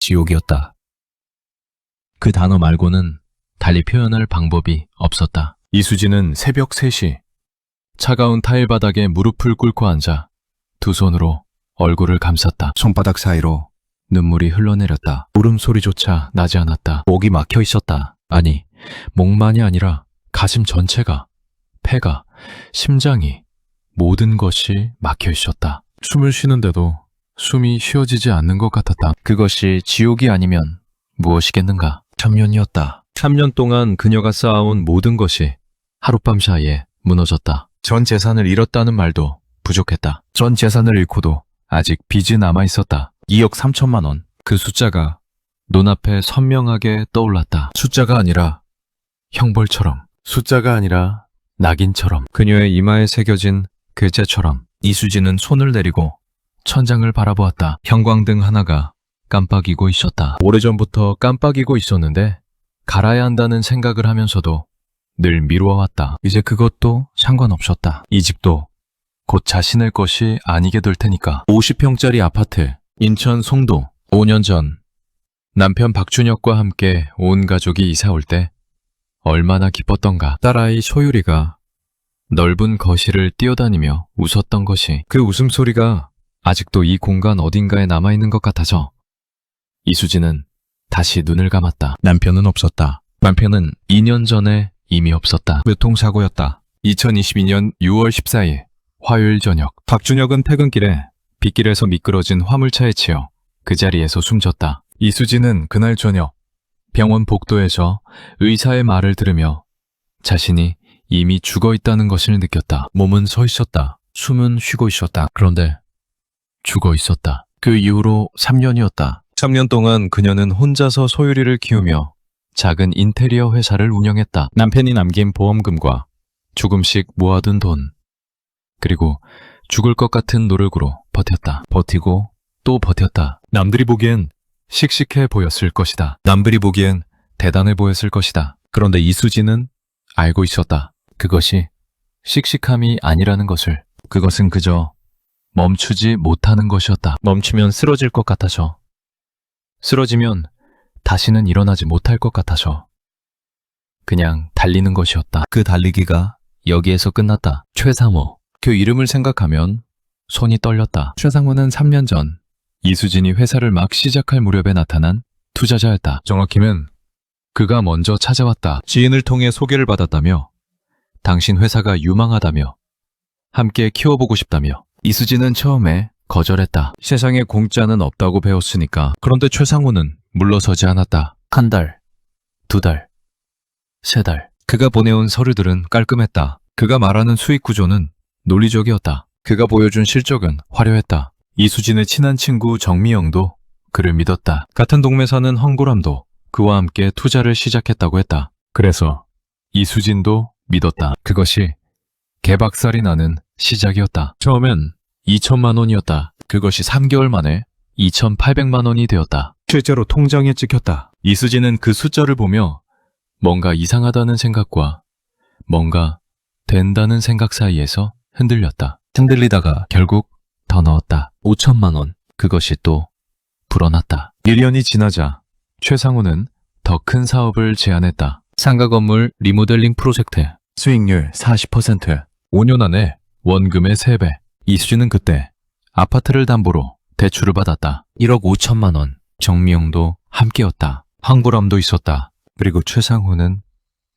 지옥이었다. 그 단어 말고는 달리 표현할 방법이 없었다. 이수진은 새벽 3시 차가운 타일 바닥에 무릎을 꿇고 앉아 두 손으로 얼굴을 감쌌다. 손바닥 사이로 눈물이 흘러내렸다. 울음소리조차 나지 않았다. 목이 막혀 있었다. 아니, 목만이 아니라 가슴 전체가, 폐가, 심장이, 모든 것이 막혀 있었다. 숨을 쉬는데도 숨이 쉬어지지 않는 것 같았다. 그것이 지옥이 아니면 무엇이겠는가? 3년이었다. 3년 동안 그녀가 쌓아온 모든 것이 하룻밤 사이에 무너졌다. 전 재산을 잃었다는 말도 부족했다. 전 재산을 잃고도 아직 빚이 남아있었다. 2억 3천만 원. 그 숫자가 눈앞에 선명하게 떠올랐다. 숫자가 아니라 형벌처럼, 숫자가 아니라 낙인처럼, 그녀의 이마에 새겨진 글자처럼. 이수진은 손을 내리고 천장을 바라보았다. 형광등 하나가 깜빡이고 있었다. 오래전부터 깜빡이고 있었는데 갈아야 한다는 생각을 하면서도 늘 미루어왔다. 이제 그것도 상관없었다. 이 집도 곧 자신의 것이 아니게 될 테니까. 50평짜리 아파트, 인천 송도. 5년 전 남편 박준혁과 함께 온 가족이 이사 올 때 얼마나 기뻤던가. 딸아이 소율이가 넓은 거실을 뛰어다니며 웃었던 것이, 그 웃음소리가 아직도 이 공간 어딘가에 남아있는 것 같아서 이수진은 다시 눈을 감았다. 남편은 없었다. 남편은 2년 전에 이미 없었다. 교통사고였다. 2022년 6월 14일 화요일 저녁, 박준혁은 퇴근길에 빗길에서 미끄러진 화물차에 치여 그 자리에서 숨졌다. 이수진은 그날 저녁 병원 복도에서 의사의 말을 들으며 자신이 이미 죽어 있다는 것을 느꼈다. 몸은 서 있었다. 숨은 쉬고 있었다. 그런데 죽어 있었다. 그 이후로 3년이었다. 3년 동안 그녀는 혼자서 소율이를 키우며 작은 인테리어 회사를 운영했다. 남편이 남긴 보험금과 조금씩 모아둔 돈, 그리고 죽을 것 같은 노력으로 버텼다. 버티고 또 버텼다. 남들이 보기엔 씩씩해 보였을 것이다. 남들이 보기엔 대단해 보였을 것이다. 그런데 이수진은 알고 있었다. 그것이 씩씩함이 아니라는 것을. 그것은 그저 멈추지 못하는 것이었다. 멈추면 쓰러질 것 같아서, 쓰러지면 다시는 일어나지 못할 것 같아서 그냥 달리는 것이었다. 그 달리기가 여기에서 끝났다. 최상호. 그 이름을 생각하면 손이 떨렸다. 최상호는 3년 전 이수진이 회사를 막 시작할 무렵에 나타난 투자자였다. 정확히는 그가 먼저 찾아왔다. 지인을 통해 소개를 받았다며, 당신 회사가 유망하다며, 함께 키워보고 싶다며. 이수진은 처음에 거절했다. 세상에 공짜는 없다고 배웠으니까. 그런데 최상호는 물러서지 않았다. 한 달, 2달, 3달. 그가 보내온 서류들은 깔끔했다. 그가 말하는 수익 구조는 논리적이었다. 그가 보여준 실적은 화려했다. 이수진의 친한 친구 정미영도 그를 믿었다. 같은 동네 사는 황보람도 그와 함께 투자를 시작했다고 했다. 그래서 이수진도 믿었다. 그것이 개박살이 나는 시작이었다. 처음엔 2천만 원이었다. 그것이 3개월 만에 2,800만 원이 되었다. 실제로 통장에 찍혔다. 이수진은 그 숫자를 보며 뭔가 이상하다는 생각과 뭔가 된다는 생각 사이에서 흔들렸다. 흔들리다가 결국 더 넣었다. 5천만 원. 그것이 또 불어났다. 1년이 지나자 최상호는 더 큰 사업을 제안했다. 상가 건물 리모델링 프로젝트. 수익률 40%. 5년 안에 원금의 3배. 이수진은 그때 아파트를 담보로 대출을 받았다. 1억 5천만 원. 정미영도 함께였다. 황보람도 있었다. 그리고 최상호는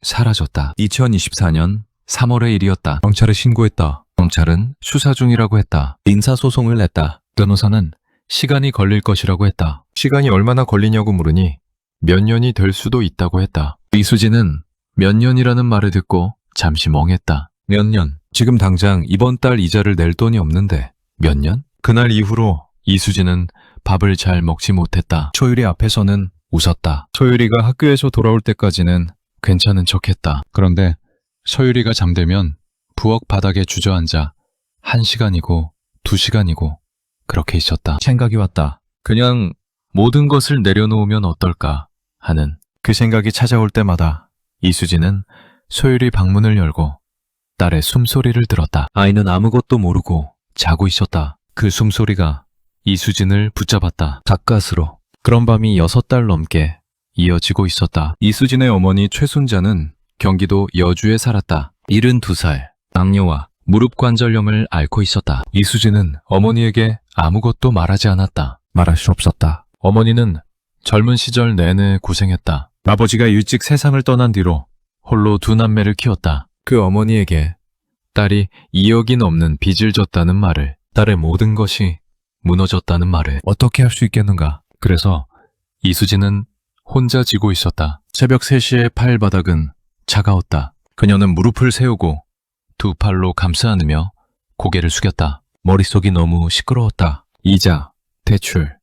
사라졌다. 2024년 3월의 일이었다. 경찰에 신고했다. 경찰은 수사 중이라고 했다. 인사소송을 냈다. 변호사는 시간이 걸릴 것이라고 했다. 시간이 얼마나 걸리냐고 물으니 몇 년이 될 수도 있다고 했다. 이수진은 몇 년이라는 말을 듣고 잠시 멍했다. 몇 년? 지금 당장 이번 달 이자를 낼 돈이 없는데 몇 년? 그날 이후로 이수진은 밥을 잘 먹지 못했다. 소율이 앞에서는 웃었다. 소율이가 학교에서 돌아올 때까지는 괜찮은 척했다. 그런데 소율이가 잠들면 부엌 바닥에 주저앉아 1시간이고 2시간이고 그렇게 있었다. 생각이 왔다. 그냥 모든 것을 내려놓으면 어떨까 하는 그 생각이 찾아올 때마다 이수진은 소율이 방문을 열고 딸의 숨소리를 들었다. 아이는 아무것도 모르고 자고 있었다. 그 숨소리가 이수진을 붙잡았다. 가까스로 그런 밤이 6달 넘게 이어지고 있었다. 이수진의 어머니 최순자는 경기도 여주에 살았다. 72살, 당뇨와 무릎 관절염을 앓고 있었다. 이수진은 어머니에게 아무것도 말하지 않았다. 말할 수 없었다. 어머니는 젊은 시절 내내 고생했다. 아버지가 일찍 세상을 떠난 뒤로 홀로 두 남매를 키웠다. 그 어머니에게 딸이 2억이 넘는 빚을 졌다는 말을, 딸의 모든 것이 무너졌다는 말을 어떻게 할 수 있겠는가. 그래서 이수진은 혼자 지고 있었다. 새벽 3시에 팔바닥은 차가웠다. 그녀는 무릎을 세우고 두 팔로 감싸 안으며 고개를 숙였다. 머릿속이 너무 시끄러웠다. 이자, 대출,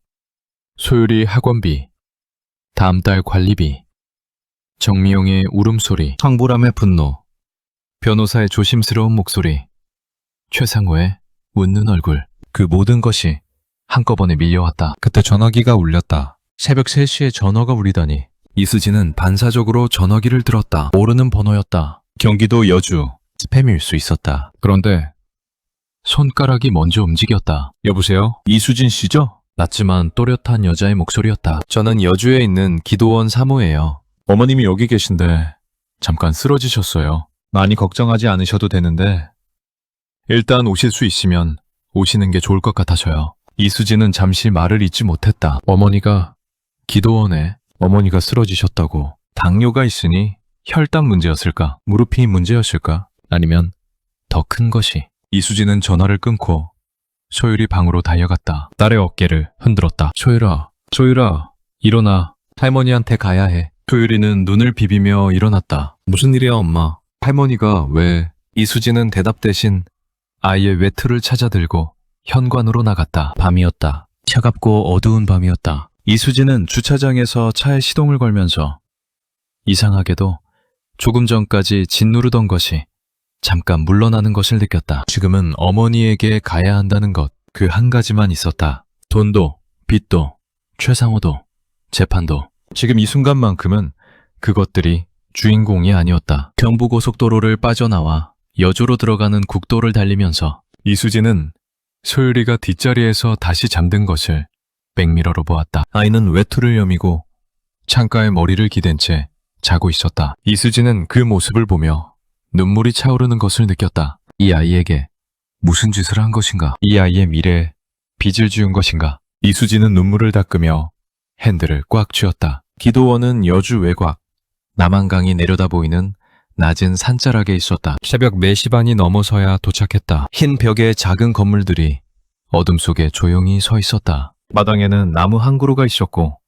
소율이 학원비, 다음 달 관리비, 정미용의 울음소리, 황보람의 분노, 변호사의 조심스러운 목소리, 최상호의 웃는 얼굴, 그 모든 것이 한꺼번에 밀려왔다. 그때 전화기가 울렸다. 새벽 3시에 전화가 울리다니. 이수진은 반사적으로 전화기를 들었다. 모르는 번호였다. 경기도 여주, 스팸일 수 있었다. 그런데 손가락이 먼저 움직였다. 여보세요? 이수진 씨죠? 낮지만 또렷한 여자의 목소리였다. 저는 여주에 있는 기도원 사모예요. 어머님이 여기 계신데 잠깐 쓰러지셨어요. 많이 걱정하지 않으셔도 되는데 일단 오실 수 있으면 오시는 게 좋을 것 같아서요. 이수진은 잠시 말을 잇지 못했다. 어머니가 기도원에 어머니가 쓰러지셨다고. 당뇨가 있으니 혈당 문제였을까? 무릎이 문제였을까? 아니면 더 큰 것이. 이수진은 전화를 끊고 소율이 방으로 달려갔다. 딸의 어깨를 흔들었다. 소율아, 일어나. 할머니한테 가야 해. 소율이는 눈을 비비며 일어났다. 무슨 일이야, 엄마? 할머니가 왜? 이수진은 대답 대신 아이의 외투를 찾아 들고 현관으로 나갔다. 밤이었다. 차갑고 어두운 밤이었다. 이수진은 주차장에서 차에 시동을 걸면서 이상하게도 조금 전까지 짓누르던 것이 잠깐 물러나는 것을 느꼈다. 지금은 어머니에게 가야 한다는 것, 그 한 가지만 있었다. 돈도, 빚도, 최상호도, 재판도. 지금 이 순간만큼은 그것들이 주인공이 아니었다. 경부고속도로를 빠져나와 여주로 들어가는 국도를 달리면서 이수진은 소율이가 뒷자리에서 다시 잠든 것을 백미러로 보았다. 아이는 외투를 여미고 창가에 머리를 기댄 채 자고 있었다. 이수진은 그 모습을 보며 눈물이 차오르는 것을 느꼈다. 이 아이에게 무슨 짓을 한 것인가? 이 아이의 미래에 빚을 지은 것인가? 이수진은 눈물을 닦으며 핸들을 꽉 쥐었다. 기도원은 여주 외곽, 남한강이 내려다 보이는 낮은 산자락에 있었다. 새벽 4시 반이 넘어서야 도착했다. 흰 벽의 작은 건물들이 어둠 속에 조용히 서 있었다. 마당에는 나무 한 그루가 있었고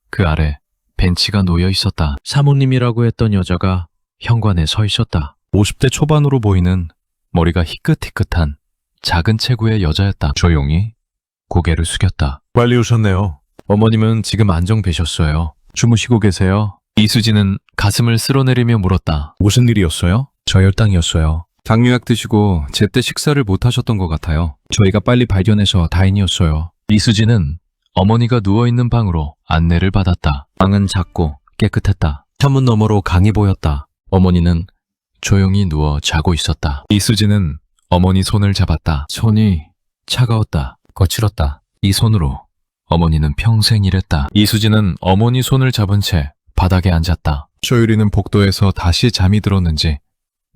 그 아래 벤치가 놓여 있었다. 사모님이라고 했던 여자가 현관에 서 있었다. 50대 초반으로 보이는 머리가 희끗희끗한 작은 체구의 여자였다. 조용히 고개를 숙였다. 빨리 오셨네요. 어머님은 지금 안정되셨어요. 주무시고 계세요. 이수진은 가슴을 쓸어내리며 물었다. 무슨 일이었어요? 저혈당이었어요. 당뇨약 드시고 제때 식사를 못 하셨던 것 같아요. 저희가 빨리 발견해서 다행이었어요. 이수진은 어머니가 누워있는 방으로 안내를 받았다. 방은 작고 깨끗했다. 창문 너머로 강이 보였다. 어머니는 조용히 누워 자고 있었다. 이수진은 어머니 손을 잡았다. 손이 차가웠다. 거칠었다. 이 손으로 어머니는 평생 일했다. 이수진은 어머니 손을 잡은 채 바닥에 앉았다. 소율이는 복도에서 다시 잠이 들었는지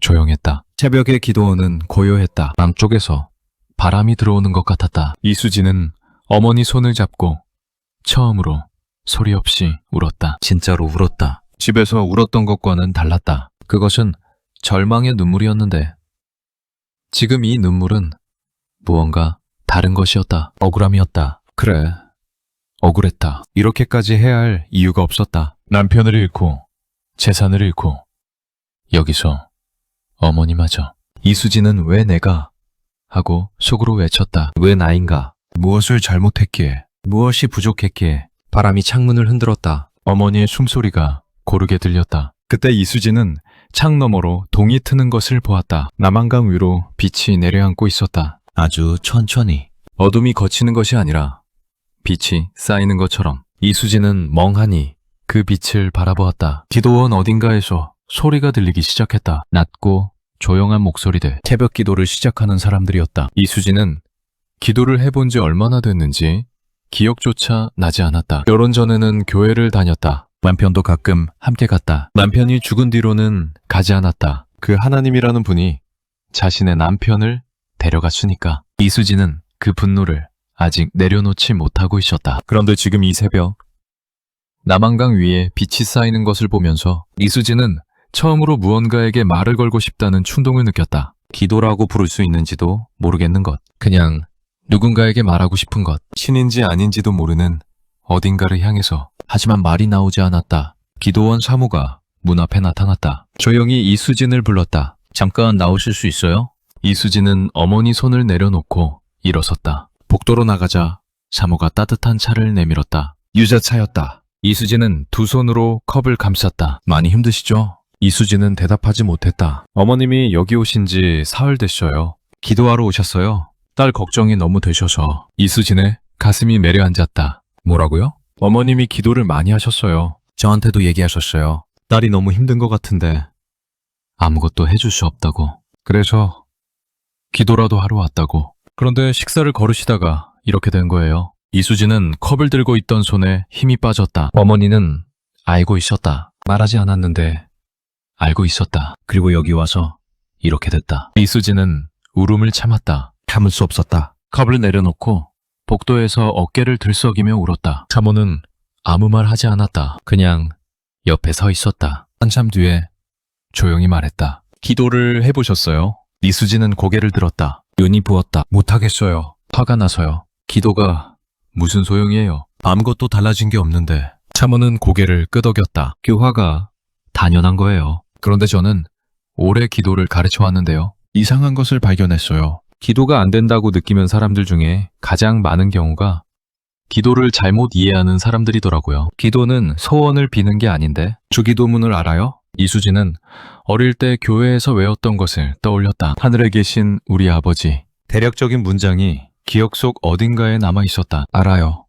조용했다. 새벽의 기도원은 고요했다. 남쪽에서 바람이 들어오는 것 같았다. 이수진은 어머니 손을 잡고 처음으로 소리 없이 울었다. 진짜로 울었다. 집에서 울었던 것과는 달랐다. 그것은 절망의 눈물이었는데 지금 이 눈물은 무언가 다른 것이었다. 억울함이었다. 그래, 억울했다. 이렇게까지 해야 할 이유가 없었다. 남편을 잃고 재산을 잃고 여기서 어머니마저. 이수진은 왜 내가 하고 속으로 외쳤다. 왜 나인가? 무엇을 잘못했기에? 무엇이 부족했기에? 바람이 창문을 흔들었다. 어머니의 숨소리가 고르게 들렸다. 그때 이수진은 창 너머로 동이 트는 것을 보았다. 남한강 위로 빛이 내려앉고 있었다. 아주 천천히. 어둠이 걷히는 것이 아니라 빛이 쌓이는 것처럼. 이수진은 멍하니 그 빛을 바라보았다. 기도원 어딘가에서 소리가 들리기 시작했다. 낮고 조용한 목소리들. 새벽 기도를 시작하는 사람들이었다. 이수진은 기도를 해본 지 얼마나 됐는지 기억조차 나지 않았다. 결혼 전에는 교회를 다녔다. 남편도 가끔 함께 갔다. 남편이 죽은 뒤로는 가지 않았다. 그 하나님이라는 분이 자신의 남편을 데려갔으니까. 이수지는 그 분노를 아직 내려놓지 못하고 있었다. 그런데 지금 이 새벽 남한강 위에 빛이 쌓이는 것을 보면서 이수지는 처음으로 무언가에게 말을 걸고 싶다는 충동을 느꼈다. 기도라고 부를 수 있는지도 모르겠는 것. 그냥 누군가에게 말하고 싶은 것. 신인지 아닌지도 모르는 어딘가를 향해서. 하지만 말이 나오지 않았다. 기도원 사무가 문 앞에 나타났다. 조용히 이수진을 불렀다. 잠깐 나오실 수 있어요? 이수진은 어머니 손을 내려놓고 일어섰다. 복도로 나가자 사무가 따뜻한 차를 내밀었다. 유자차였다. 이수진은 두 손으로 컵을 감쌌다. 많이 힘드시죠? 이수진은 대답하지 못했다. 어머님이 여기 오신 지 사흘 됐어요. 기도하러 오셨어요. 딸 걱정이 너무 되셔서. 이수진의 가슴이 내려앉았다. 뭐라고요? 어머님이 기도를 많이 하셨어요. 저한테도 얘기하셨어요. 딸이 너무 힘든 것 같은데 아무것도 해줄 수 없다고. 그래서 기도라도 하러 왔다고. 그런데 식사를 거르시다가 이렇게 된 거예요. 이수진은 컵을 들고 있던 손에 힘이 빠졌다. 어머니는 알고 있었다. 말하지 않았는데 알고 있었다. 그리고 여기 와서 이렇게 됐다. 이수진은 울음을 참았다. 참을 수 없었다. 컵을 내려놓고 복도에서 어깨를 들썩이며 울었다. 사모는 아무 말 하지 않았다. 그냥 옆에 서 있었다. 한참 뒤에 조용히 말했다. 기도를 해보셨어요? 이수진은 고개를 들었다. 눈이 부었다. 못하겠어요. 화가 나서요. 기도가 무슨 소용이에요? 아무것도 달라진 게 없는데. 사모는 고개를 끄덕였다. 교화가 당연한 거예요. 그런데 저는 오래 기도를 가르쳐 왔는데요. 이상한 것을 발견했어요. 기도가 안 된다고 느끼는 사람들 중에 가장 많은 경우가 기도를 잘못 이해하는 사람들이더라고요. 기도는 소원을 비는 게 아닌데. 주기도문을 알아요? 이수진은 어릴 때 교회에서 외웠던 것을 떠올렸다. 하늘에 계신 우리 아버지. 대략적인 문장이 기억 속 어딘가에 남아 있었다. 알아요.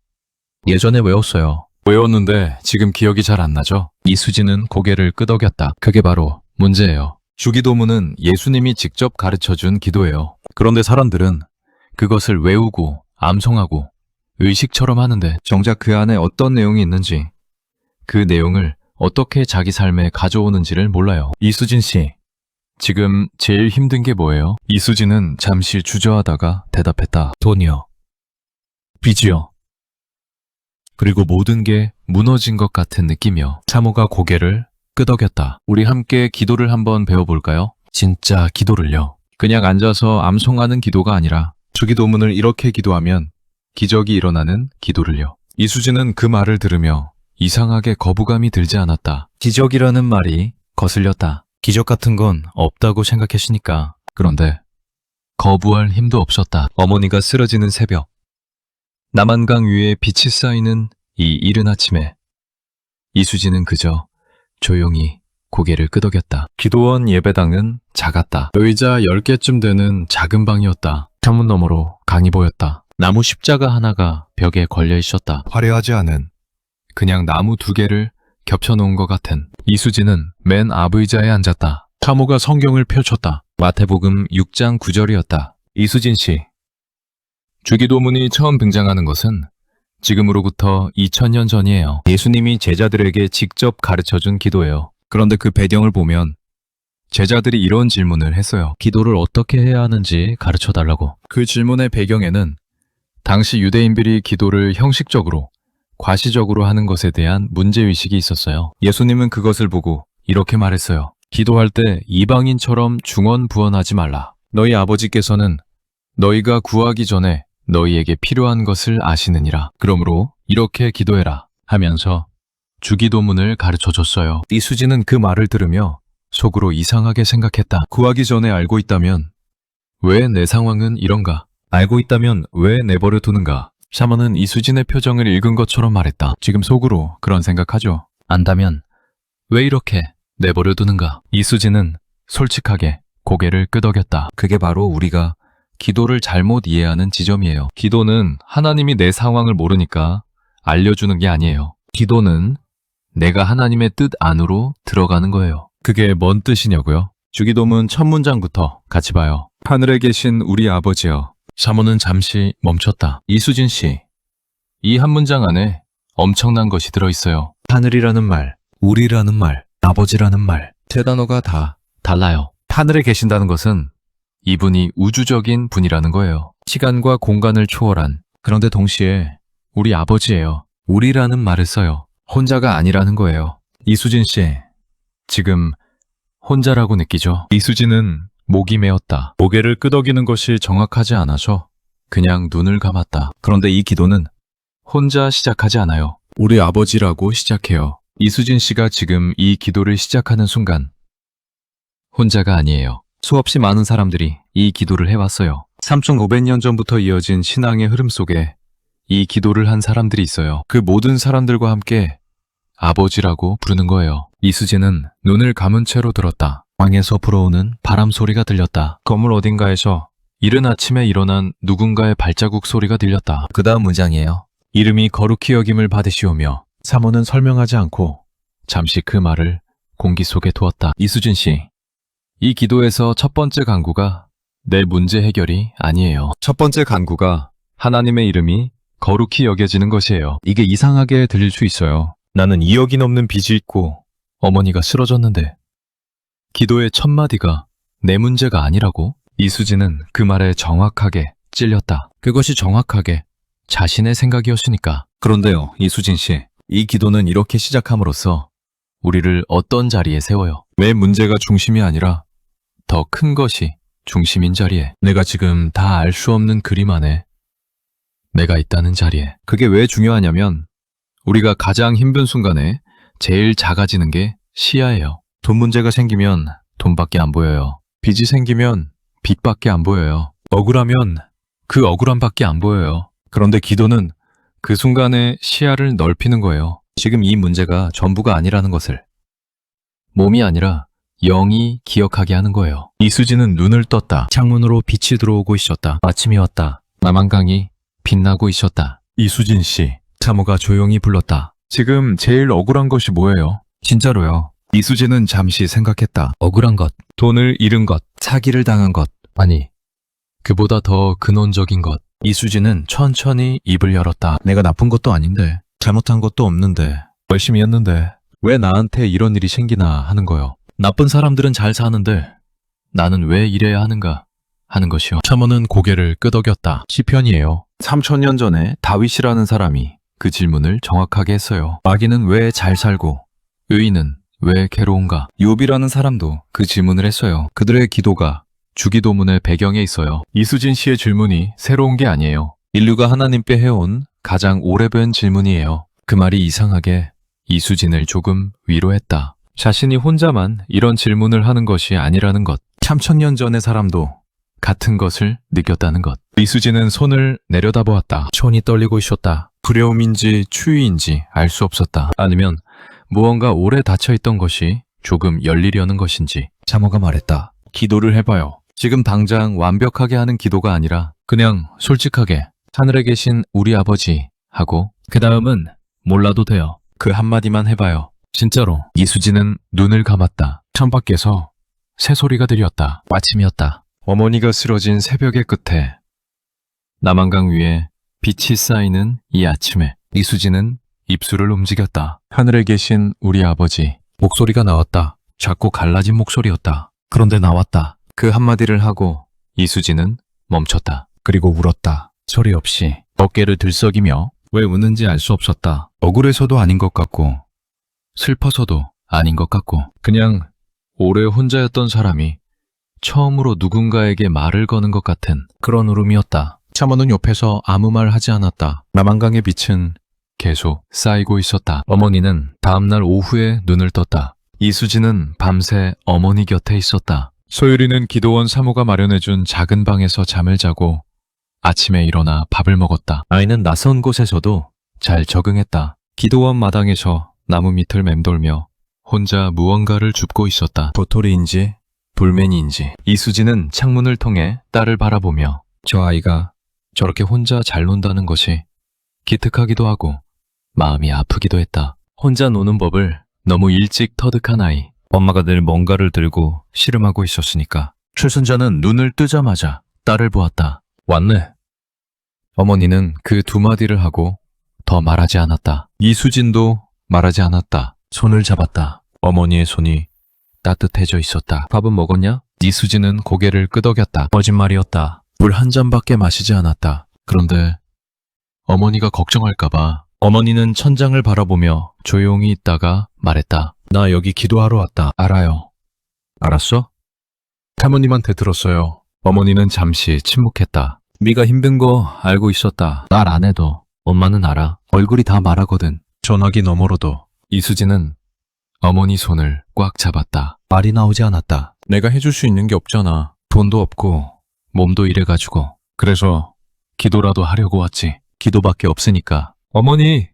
예전에 외웠어요. 외웠는데 지금 기억이 잘 안 나죠? 이수진은 고개를 끄덕였다. 그게 바로 문제예요. 주기도문은 예수님이 직접 가르쳐준 기도예요. 그런데 사람들은 그것을 외우고 암송하고 의식처럼 하는데 정작 그 안에 어떤 내용이 있는지, 그 내용을 어떻게 자기 삶에 가져오는지를 몰라요. 이수진 씨, 지금 제일 힘든 게 뭐예요? 이수진은 잠시 주저하다가 대답했다. 돈이요. 빚이요. 그리고 모든 게 무너진 것 같은 느낌이요. 사모가 고개를 끄덕였다. 우리 함께 기도를 한번 배워볼까요? 진짜 기도를요. 그냥 앉아서 암송하는 기도가 아니라 주기도문을 이렇게 기도하면 기적이 일어나는 기도를요. 이수진은 그 말을 들으며 이상하게 거부감이 들지 않았다. 기적이라는 말이 거슬렸다. 기적 같은 건 없다고 생각했으니까. 그런데 거부할 힘도 없었다. 어머니가 쓰러지는 새벽. 남한강 위에 빛이 쌓이는 이 이른 아침에 이수진은 그저 조용히 고개를 끄덕였다. 기도원 예배당은 작았다. 의자 10개쯤 되는 작은 방이었다. 창문 너머로 강이 보였다. 나무 십자가 하나가 벽에 걸려 있었다. 화려하지 않은 그냥 나무 2개를 겹쳐놓은 것 같은. 이수진은 맨 앞의자에 앉았다. 사모가 성경을 펼쳤다. 마태복음 6장 9절이었다. 이수진 씨, 주기도문이 처음 등장하는 것은 지금으로부터 2000년 전이에요. 예수님이 제자들에게 직접 가르쳐준 기도예요. 그런데 그 배경을 보면 제자들이 이런 질문을 했어요. 기도를 어떻게 해야 하는지 가르쳐달라고. 그 질문의 배경에는 당시 유대인들이 기도를 형식적으로, 과시적으로 하는 것에 대한 문제의식이 있었어요. 예수님은 그것을 보고 이렇게 말했어요. 기도할 때 이방인처럼 중언부언하지 말라. 너희 아버지께서는 너희가 구하기 전에 너희에게 필요한 것을 아시느니라. 그러므로 이렇게 기도해라 하면서 주기도문을 가르쳐줬어요. 이수진은 그 말을 들으며 속으로 이상하게 생각했다. 구하기 전에 알고 있다면 왜 내 상황은 이런가? 알고 있다면 왜 내버려 두는가? 샤먼은 이수진의 표정을 읽은 것처럼 말했다. 지금 속으로 그런 생각하죠. 안다면 왜 이렇게 내버려 두는가? 이수진은 솔직하게 고개를 끄덕였다. 그게 바로 우리가 기도를 잘못 이해하는 지점이에요. 기도는 하나님이 내 상황을 모르니까 알려주는 게 아니에요. 기도는 내가 하나님의 뜻 안으로 들어가는 거예요. 그게 뭔 뜻이냐고요? 주기도문 첫 문장부터 같이 봐요. 하늘에 계신 우리 아버지여. 사모는 잠시 멈췄다. 이수진 씨, 이 한 문장 안에 엄청난 것이 들어있어요. 하늘이라는 말, 우리라는 말, 아버지라는 말, 세 단어가 다 달라요. 하늘에 계신다는 것은 이분이 우주적인 분이라는 거예요. 시간과 공간을 초월한, 그런데 동시에 우리 아버지예요. 우리라는 말을 써요. 혼자가 아니라는 거예요. 이수진 씨, 지금 혼자라고 느끼죠? 이수진은 목이 메었다. 고개를 끄덕이는 것이 정확하지 않아서 그냥 눈을 감았다. 그런데 이 기도는 혼자 시작하지 않아요. 우리 아버지라고 시작해요. 이수진 씨가 지금 이 기도를 시작하는 순간 혼자가 아니에요. 수없이 많은 사람들이 이 기도를 해왔어요. 3,500년 전부터 이어진 신앙의 흐름 속에 이 기도를 한 사람들이 있어요. 그 모든 사람들과 함께 아버지라고 부르는 거예요. 이수진은 눈을 감은 채로 들었다. 방에서 불어오는 바람 소리가 들렸다. 건물 어딘가에서 이른 아침에 일어난 누군가의 발자국 소리가 들렸다. 그 다음 문장이에요. 이름이 거룩히 여김을 받으시오며 사모는 설명하지 않고 잠시 그 말을 공기 속에 두었다. 이수진 씨, 이 기도에서 첫 번째 간구가 내 문제 해결이 아니에요. 첫 번째 간구가 하나님의 이름이 거룩히 여겨지는 것이에요. 이게 이상하게 들릴 수 있어요. 나는 2억이 넘는 빚이 있고 어머니가 쓰러졌는데 기도의 첫 마디가 내 문제가 아니라고? 이수진은 그 말에 정확하게 찔렸다. 그것이 정확하게 자신의 생각이었으니까. 그런데요, 이수진 씨, 이 기도는 이렇게 시작함으로써 우리를 어떤 자리에 세워요? 왜 문제가 중심이 아니라 더 큰 것이 중심인 자리에, 내가 지금 다 알 수 없는 그림 안에 내가 있다는 자리에. 그게 왜 중요하냐면 우리가 가장 힘든 순간에 제일 작아지는 게 시야예요. 돈 문제가 생기면 돈밖에 안 보여요. 빚이 생기면 빚밖에 안 보여요. 억울하면 그 억울함밖에 안 보여요. 그런데 기도는 그 순간에 시야를 넓히는 거예요. 지금 이 문제가 전부가 아니라는 것을 몸이 아니라 영이 기억하게 하는 거예요. 이수진은 눈을 떴다. 창문으로 빛이 들어오고 있었다. 아침이 왔다. 남한강이 빛나고 있었다. 이수진 씨, 사모가 조용히 불렀다. 지금 제일 억울한 것이 뭐예요? 진짜로요. 이수진은 잠시 생각했다. 억울한 것, 돈을 잃은 것, 사기를 당한 것, 아니, 그보다 더 근원적인 것. 이수진은 천천히 입을 열었다. 내가 나쁜 것도 아닌데, 잘못한 것도 없는데, 열심히 했는데 왜 나한테 이런 일이 생기나 하는 거요. 나쁜 사람들은 잘 사는데 나는 왜 이래야 하는가 하는 것이요. 사모는 고개를 끄덕였다. 시편이에요. 3,000년 전에 다윗이라는 사람이 그 질문을 정확하게 했어요. 마귀는 왜 잘 살고 의인은 왜 괴로운가? 욥이라는 사람도 그 질문을 했어요. 그들의 기도가 주기도문의 배경에 있어요. 이수진 씨의 질문이 새로운 게 아니에요. 인류가 하나님께 해온 가장 오래된 질문이에요. 그 말이 이상하게 이수진을 조금 위로했다. 자신이 혼자만 이런 질문을 하는 것이 아니라는 것. 3,000년 전의 사람도 같은 것을 느꼈다는 것. 이수진은 손을 내려다보았다. 손이 떨리고 있었다. 두려움인지 추위인지 알 수 없었다. 아니면 무언가 오래 닫혀있던 것이 조금 열리려는 것인지. 사모가 말했다. 기도를 해봐요. 지금 당장 완벽하게 하는 기도가 아니라 그냥 솔직하게 하늘에 계신 우리 아버지 하고 그 다음은 몰라도 돼요. 그 한마디만 해봐요. 진짜로. 이수진은 눈을 감았다. 창밖에서 새소리가 들렸다. 아침이었다. 어머니가 쓰러진 새벽의 끝에 남한강 위에 빛이 쌓이는 이 아침에 이수진은 입술을 움직였다. 하늘에 계신 우리 아버지. 목소리가 나왔다. 작고 갈라진 목소리였다. 그런데 나왔다. 그 한마디를 하고 이수진은 멈췄다. 그리고 울었다. 소리 없이 어깨를 들썩이며 왜 우는지 알 수 없었다. 억울해서도 아닌 것 같고 슬퍼서도 아닌 것 같고 그냥 오래 혼자였던 사람이 처음으로 누군가에게 말을 거는 것 같은 그런 울음이었다. 사모는 옆에서 아무 말 하지 않았다. 남한강의 빛은 계속 쌓이고 있었다. 어머니는 다음날 오후에 눈을 떴다. 이수진은 밤새 어머니 곁에 있었다. 소율이는 기도원 사모가 마련해준 작은 방에서 잠을 자고 아침에 일어나 밥을 먹었다. 아이는 낯선 곳에서도 잘 적응했다. 기도원 마당에서 나무 밑을 맴돌며 혼자 무언가를 줍고 있었다. 도토리인지 돌멩이인지. 이수진은 창문을 통해 딸을 바라보며 저 아이가 저렇게 혼자 잘 논다는 것이 기특하기도 하고 마음이 아프기도 했다. 혼자 노는 법을 너무 일찍 터득한 아이. 엄마가 늘 뭔가를 들고 씨름하고 있었으니까. 최순자는 눈을 뜨자마자 딸을 보았다. 왔네. 어머니는 그 두 마디를 하고 더 말하지 않았다. 이수진도 말하지 않았다. 손을 잡았다. 어머니의 손이 따뜻해져 있었다. 밥은 먹었냐? 이수진은 고개를 끄덕였다. 거짓말이었다. 물 한 잔밖에 마시지 않았다. 그런데 어머니가 걱정할까봐 어머니는 천장을 바라보며 조용히 있다가 말했다. 나 여기 기도하러 왔다. 알아요. 알았어? 사모님한테 들었어요. 어머니는 잠시 침묵했다. 네가 힘든 거 알고 있었다. 말 안 해도 엄마는 알아. 얼굴이 다 말하거든. 전화기 너머로도. 이수진은 어머니 손을 꽉 잡았다. 말이 나오지 않았다. 내가 해줄 수 있는 게 없잖아. 돈도 없고 몸도 이래가지고. 그래서 기도라도 하려고 왔지. 기도밖에 없으니까. 어머니!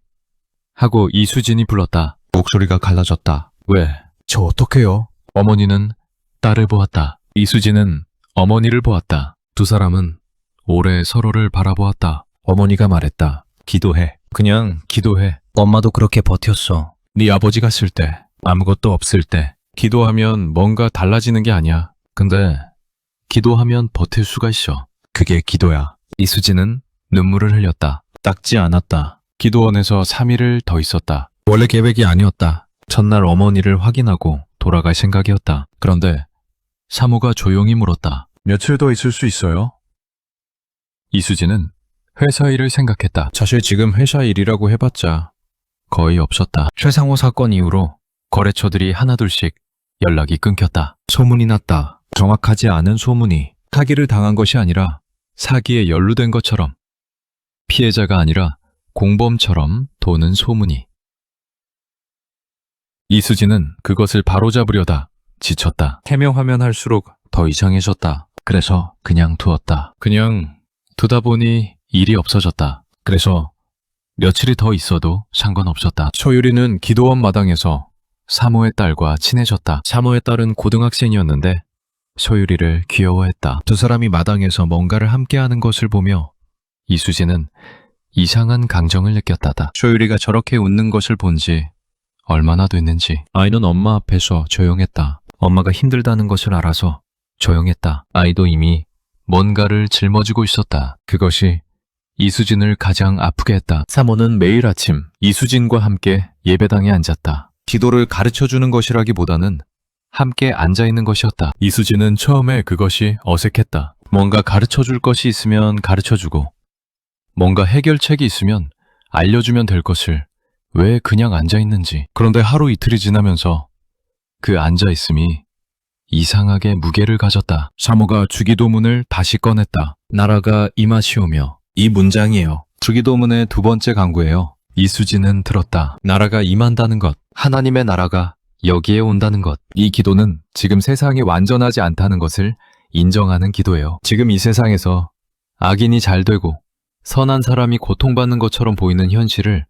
하고 이수진이 불렀다. 목소리가 갈라졌다. 왜? 저 어떡해요? 어머니는 딸을 보았다. 이수진은 어머니를 보았다. 두 사람은 오래 서로를 바라보았다. 어머니가 말했다. 기도해. 그냥 기도해. 엄마도 그렇게 버텼어. 네 아버지가 쓸 때, 아무것도 없을 때 기도하면 뭔가 달라지는 게 아니야. 근데 기도하면 버틸 수가 있어. 그게 기도야. 이수진은 눈물을 흘렸다. 닦지 않았다. 기도원에서 3일을 더 있었다. 원래 계획이 아니었다. 첫날 어머니를 확인하고 돌아갈 생각이었다. 그런데 사모가 조용히 물었다. 며칠 더 있을 수 있어요? 이수진은 회사 일을 생각했다. 사실 지금 회사 일이라고 해봤자 거의 없었다. 최상호 사건 이후로 거래처들이 하나둘씩 연락이 끊겼다. 소문이 났다. 정확하지 않은 소문이 사기를 당한 것이 아니라 사기에 연루된 것처럼, 피해자가 아니라 공범처럼 도는 소문이. 이수진은 그것을 바로잡으려다 지쳤다. 해명하면 할수록 더 이상해졌다. 그래서 그냥 두었다. 그냥 두다 보니 일이 없어졌다. 그래서 며칠이 더 있어도 상관없었다. 소율이는 기도원 마당에서 사모의 딸과 친해졌다. 사모의 딸은 고등학생이었는데 소율이를 귀여워했다. 두 사람이 마당에서 뭔가를 함께하는 것을 보며 이수진은 이상한 강정을 느꼈다다. 소율이가 저렇게 웃는 것을 본 지 얼마나 됐는지. 아이는 엄마 앞에서 조용했다. 엄마가 힘들다는 것을 알아서 조용했다. 아이도 이미 뭔가를 짊어지고 있었다. 그것이 이수진을 가장 아프게 했다. 사모는 매일 아침 이수진과 함께 예배당에 앉았다. 기도를 가르쳐주는 것이라기보다는 함께 앉아있는 것이었다. 이수진은 처음에 그것이 어색했다. 뭔가 가르쳐줄 것이 있으면 가르쳐주고, 뭔가 해결책이 있으면 알려주면 될 것을 왜 그냥 앉아있는지. 그런데 하루 이틀이 지나면서 그 앉아있음이 이상하게 무게를 가졌다. 사모가 주기도문을 다시 꺼냈다. 나라가 임하시오며. 이 문장이에요. 주기도문의 두 번째 강구예요. 이수진은 들었다. 나라가 임한다는 것, 하나님의 나라가 여기에 온다는 것. 이 기도는 지금 세상이 완전하지 않다는 것을 인정하는 기도예요. 지금 이 세상에서 악인이 잘 되고 선한 사람이 고통받는 것처럼 보이는 현실을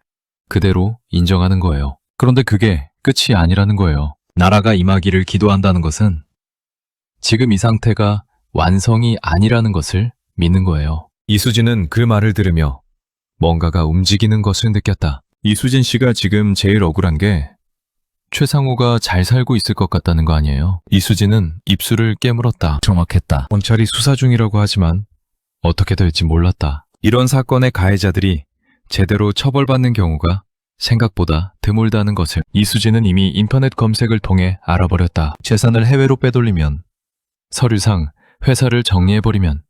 그대로 인정하는 거예요. 그런데 그게 끝이 아니라는 거예요. 나라가 임하기를 기도한다는 것은 지금 이 상태가 완성이 아니라는 것을 믿는 거예요. 이수진은 그 말을 들으며 뭔가가 움직이는 것을 느꼈다. 이수진 씨가 지금 제일 억울한 게 최상호가 잘 살고 있을 것 같다는 거 아니에요? 이수진은 입술을 깨물었다. 정확했다. 경찰이 수사 중이라고 하지만 어떻게 될지 몰랐다. 이런 사건의 가해자들이 제대로 처벌받는 경우가 생각보다 드물다는 것을 이수진은 이미 인터넷 검색을 통해 알아버렸다. 재산을 해외로 빼돌리면, 서류상 회사를 정리해버리면,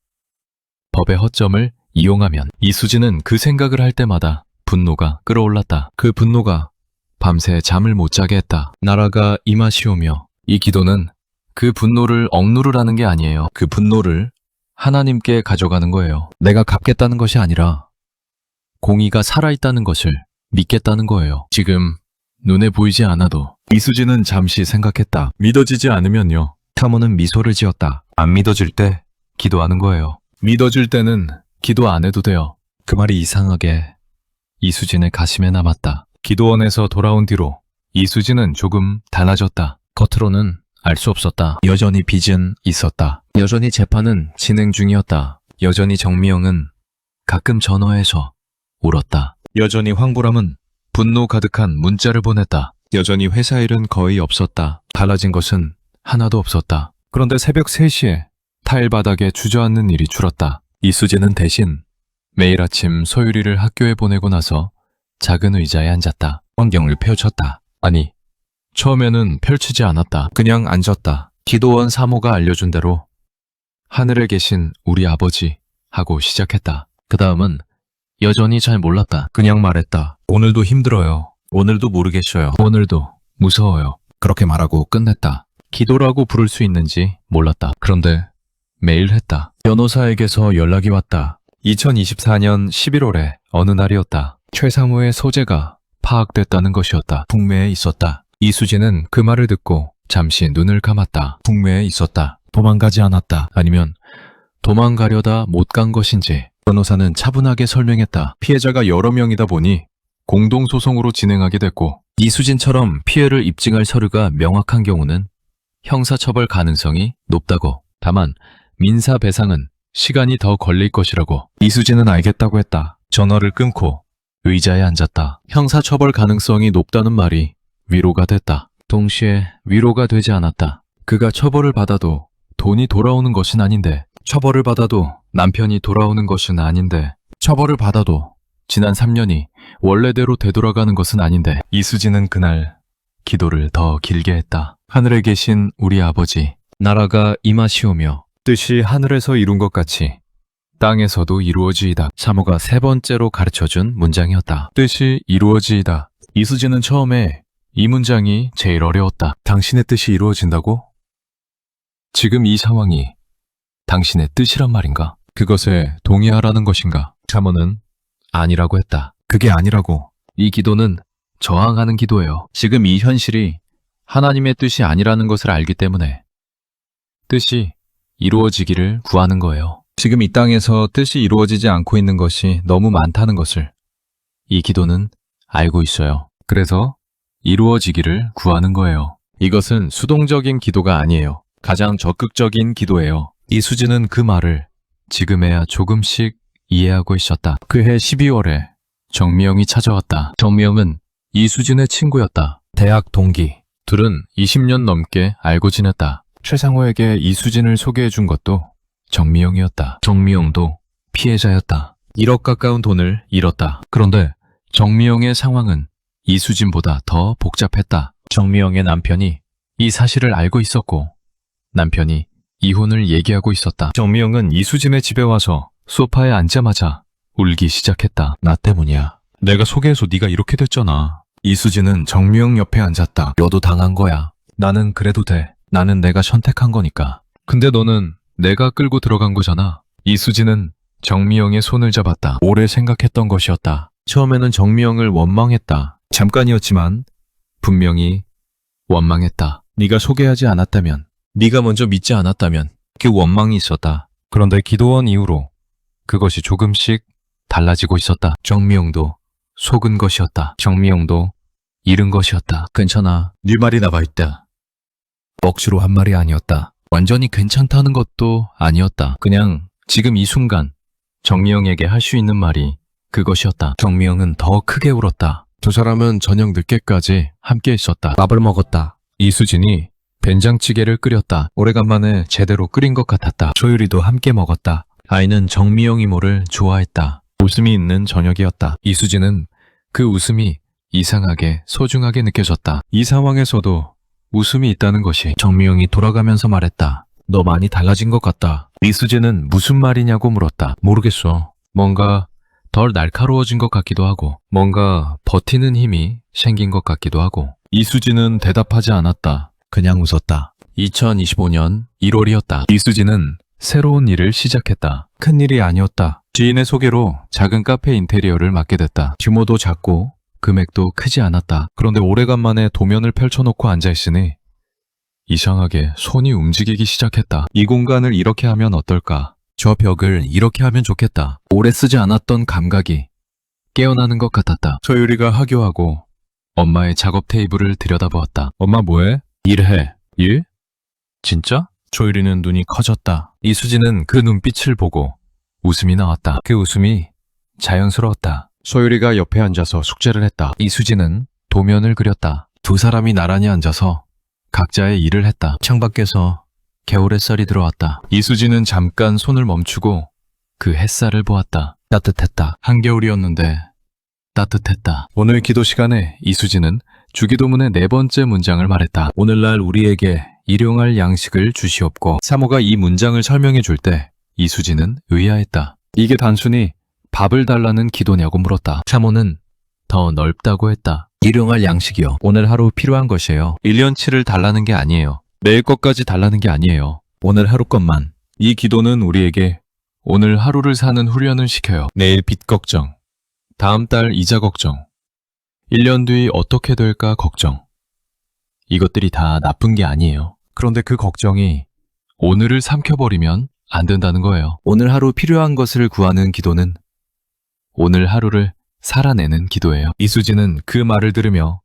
법의 허점을 이용하면. 이수진은 그 생각을 할 때마다 분노가 끌어올랐다. 그 분노가 밤새 잠을 못 자게 했다. 나라가 임하시오며. 이 기도는 그 분노를 억누르라는 게 아니에요. 그 분노를 하나님께 가져가는 거예요. 내가 갚겠다는 것이 아니라 공의가 살아있다는 것을 믿겠다는 거예요. 지금 눈에 보이지 않아도. 이수진은 잠시 생각했다. 믿어지지 않으면요. 사모는 미소를 지었다. 안 믿어질 때 기도하는 거예요. 믿어질 때는 기도 안 해도 돼요. 그 말이 이상하게 이수진의 가슴에 남았다. 기도원에서 돌아온 뒤로 이수진은 조금 달라졌다. 겉으로는 알 수 없었다. 여전히 빚은 있었다. 여전히 재판은 진행 중이었다. 여전히 정미영은 가끔 전화해서 울었다. 여전히 황보람은 분노 가득한 문자를 보냈다. 여전히 회사 일은 거의 없었다. 달라진 것은 하나도 없었다. 그런데 새벽 3시에 타일 바닥에 주저앉는 일이 줄었다. 이수진은 대신 매일 아침 소율이를 학교에 보내고 나서 작은 의자에 앉았다. 환경을 펼쳤다. 아니, 처음에는 펼치지 않았다. 그냥 앉았다. 기도원 사모가 알려준 대로 하늘에 계신 우리 아버지 하고 시작했다. 그 다음은 여전히 잘 몰랐다. 그냥 말했다. 오늘도 힘들어요. 오늘도 모르겠어요. 오늘도 무서워요. 그렇게 말하고 끝냈다. 기도라고 부를 수 있는지 몰랐다. 그런데 매일 했다. 변호사에게서 연락이 왔다. 2024년 11월에 어느 날이었다. 최상우의 소재가 파악됐다는 것이었다. 북매에 있었다. 이수진은 그 말을 듣고 잠시 눈을 감았다. 북매에 있었다. 도망가지 않았다. 아니면 도망가려다 못 간 것인지. 변호사는 차분하게 설명했다. 피해자가 여러 명이다 보니 공동소송으로 진행하게 됐고, 이수진처럼 피해를 입증할 서류가 명확한 경우는 형사처벌 가능성이 높다고. 다만 민사배상은 시간이 더 걸릴 것이라고. 이수진은 알겠다고 했다. 전화를 끊고 의자에 앉았다. 형사처벌 가능성이 높다는 말이 위로가 됐다. 동시에 위로가 되지 않았다. 그가 처벌을 받아도 돈이 돌아오는 것은 아닌데, 처벌을 받아도 남편이 돌아오는 것은 아닌데, 처벌을 받아도 지난 3년이 원래대로 되돌아가는 것은 아닌데. 이수진은 그날 기도를 더 길게 했다. 하늘에 계신 우리 아버지, 나라가 임하시오며 뜻이 하늘에서 이룬 것 같이 땅에서도 이루어지이다. 사모가 3번째로 가르쳐준 문장이었다. 뜻이 이루어지이다. 이수진은 처음에 이 문장이 제일 어려웠다. 당신의 뜻이 이루어진다고? 지금 이 상황이 당신의 뜻이란 말인가? 그것에 동의하라는 것인가? 사모는 아니라고 했다. 그게 아니라고. 이 기도는 저항하는 기도예요. 지금 이 현실이 하나님의 뜻이 아니라는 것을 알기 때문에 뜻이 이루어지기를 구하는 거예요. 지금 이 땅에서 뜻이 이루어지지 않고 있는 것이 너무 많다는 것을 이 기도는 알고 있어요. 그래서 이루어지기를 구하는 거예요. 이것은 수동적인 기도가 아니에요. 가장 적극적인 기도예요. 이수진은 그 말을 지금에야 조금씩 이해하고 있었다. 그해 12월에 정미영이 찾아왔다. 정미영은 이수진의 친구였다. 대학 동기. 둘은 20년 넘게 알고 지냈다. 최상호에게 이수진을 소개해준 것도 정미영이었다. 정미영도 피해자였다. 1억 가까운 돈을 잃었다. 그런데 정미영의 상황은 이수진보다 더 복잡했다. 정미영의 남편이 이 사실을 알고 있었고, 남편이 이혼을 얘기하고 있었다. 정미영은 이수진의 집에 와서 소파에 앉자마자 울기 시작했다. 나 때문이야. 내가 소개해서 네가 이렇게 됐잖아. 이수진은 정미영 옆에 앉았다. 너도 당한 거야. 나는 그래도 돼. 나는 내가 선택한 거니까. 근데 너는 내가 끌고 들어간 거잖아. 이수진은 정미영의 손을 잡았다. 오래 생각했던 것이었다. 처음에는 정미영을 원망했다. 잠깐이었지만 분명히 원망했다. 네가 소개하지 않았다면, 네가 먼저 믿지 않았다면 그 원망이 있었다. 그런데 기도원 이후로 그것이 조금씩 달라지고 있었다. 정미영도 속은 것이었다. 정미영도 잃은 것이었다. 괜찮아. 네 말이 나봐있다. 억지로 한 말이 아니었다. 완전히 괜찮다는 것도 아니었다. 그냥 지금 이 순간 정미영에게 할 수 있는 말이 그것이었다. 정미영은 더 크게 울었다. 두 사람은 저녁 늦게까지 함께 있었다. 밥을 먹었다. 이수진이 된장찌개를 끓였다. 오래간만에 제대로 끓인 것 같았다. 소율이도 함께 먹었다. 아이는 정미영 이모를 좋아했다. 웃음이 있는 저녁이었다. 이수진은 그 웃음이 이상하게 소중하게 느껴졌다. 이 상황에서도 웃음이 있다는 것이. 정미영이 돌아가면서 말했다. 너 많이 달라진 것 같다. 이수진은 무슨 말이냐고 물었다. 모르겠어. 뭔가 덜 날카로워진 것 같기도 하고, 뭔가 버티는 힘이 생긴 것 같기도 하고. 이수진은 대답하지 않았다. 그냥 웃었다. 2025년 1월이었다. 이수진은 새로운 일을 시작했다. 큰일이 아니었다. 지인의 소개로 작은 카페 인테리어를 맡게 됐다. 규모도 작고 금액도 크지 않았다. 그런데 오래간만에 도면을 펼쳐놓고 앉아있으니 이상하게 손이 움직이기 시작했다. 이 공간을 이렇게 하면 어떨까? 저 벽을 이렇게 하면 좋겠다. 오래 쓰지 않았던 감각이 깨어나는 것 같았다. 소율이가 하교하고 엄마의 작업 테이블을 들여다보았다. 엄마 뭐해? 일해. 일? 진짜? 소율이는 눈이 커졌다. 이수진은 그 눈빛을 보고 웃음이 나왔다. 그 웃음이 자연스러웠다. 소율이가 옆에 앉아서 숙제를 했다. 이수진은 도면을 그렸다. 두 사람이 나란히 앉아서 각자의 일을 했다. 창밖에서 겨울 햇살이 들어왔다. 이수진은 잠깐 손을 멈추고 그 햇살을 보았다. 따뜻했다. 한겨울이었는데 따뜻했다. 오늘 기도 시간에 이수진은 주기도문의 4번째 문장을 말했다. 오늘날 우리에게 일용할 양식을 주시옵고. 사모가 이 문장을 설명해 줄 때 이수진은 의아했다. 이게 단순히 밥을 달라는 기도냐고 물었다. 사모는 더 넓다고 했다. 일용할 양식이요. 오늘 하루 필요한 것이에요. 1년치를 달라는 게 아니에요. 내일 것까지 달라는 게 아니에요. 오늘 하루 것만. 이 기도는 우리에게 오늘 하루를 사는 훈련을 시켜요. 내일 빚 걱정, 다음 달 이자 걱정, 1년 뒤 어떻게 될까 걱정. 이것들이 다 나쁜 게 아니에요. 그런데 그 걱정이 오늘을 삼켜버리면 안 된다는 거예요. 오늘 하루 필요한 것을 구하는 기도는 오늘 하루를 살아내는 기도예요. 이수진은 그 말을 들으며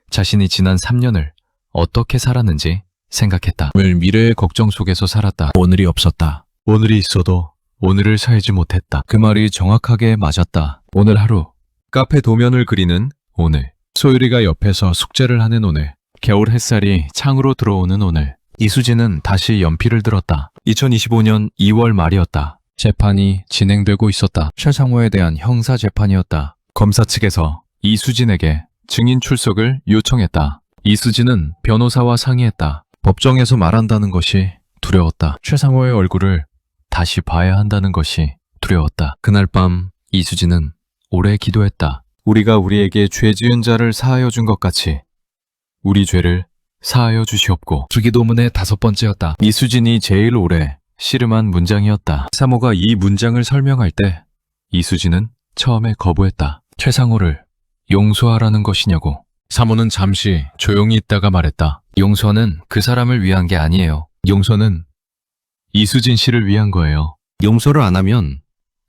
자신이 지난 3년을 어떻게 살았는지 생각했다. 오늘 미래의 걱정 속에서 살았다. 오늘이 없었다. 오늘이 있어도 오늘을 살지 못했다. 그 말이 정확하게 맞았다. 오늘 하루, 카페 도면을 그리는 오늘, 소율이가 옆에서 숙제를 하는 오늘, 겨울 햇살이 창으로 들어오는 오늘. 이수진은 다시 연필을 들었다. 2025년 2월 말이었다. 재판이 진행되고 있었다. 최상호에 대한 형사 재판이었다. 검사 측에서 이수진에게 증인 출석을 요청했다. 이수진은 변호사와 상의했다. 법정에서 말한다는 것이 두려웠다. 최상호의 얼굴을 다시 봐야 한다는 것이 두려웠다. 그날 밤 이수진은 오래 기도했다. 우리가 우리에게 죄 지은 자를 사하여 준 것 같이 우리 죄를 사하여 주시옵고. 주기도문의 5번째였다. 이수진이 제일 오래 씨름한 문장이었다. 사모가 이 문장을 설명할 때 이수진은 처음에 거부했다. 최상호를 용서하라는 것이냐고. 사모는 잠시 조용히 있다가 말했다. 용서는 그 사람을 위한 게 아니에요. 용서는 이수진 씨를 위한 거예요. 용서를 안 하면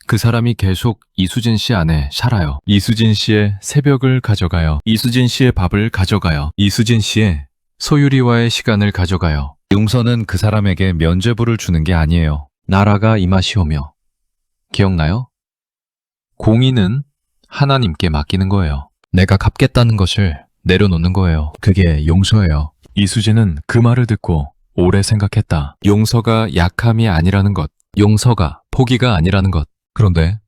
그 사람이 계속 이수진 씨 안에 살아요. 이수진 씨의 새벽을 가져가요. 이수진 씨의 밥을 가져가요. 이수진 씨의 소유리와의 시간을 가져가요. 용서는 그 사람에게 면죄부를 주는 게 아니에요. 나라가 임하시오며. 기억나요? 공의는 하나님께 맡기는 거예요. 내가 갚겠다는 것을 내려놓는 거예요. 그게 용서예요. 이수진은 그 말을 듣고 오래 생각했다. 용서가 약함이 아니라는 것, 용서가 포기가 아니라는 것. 그런데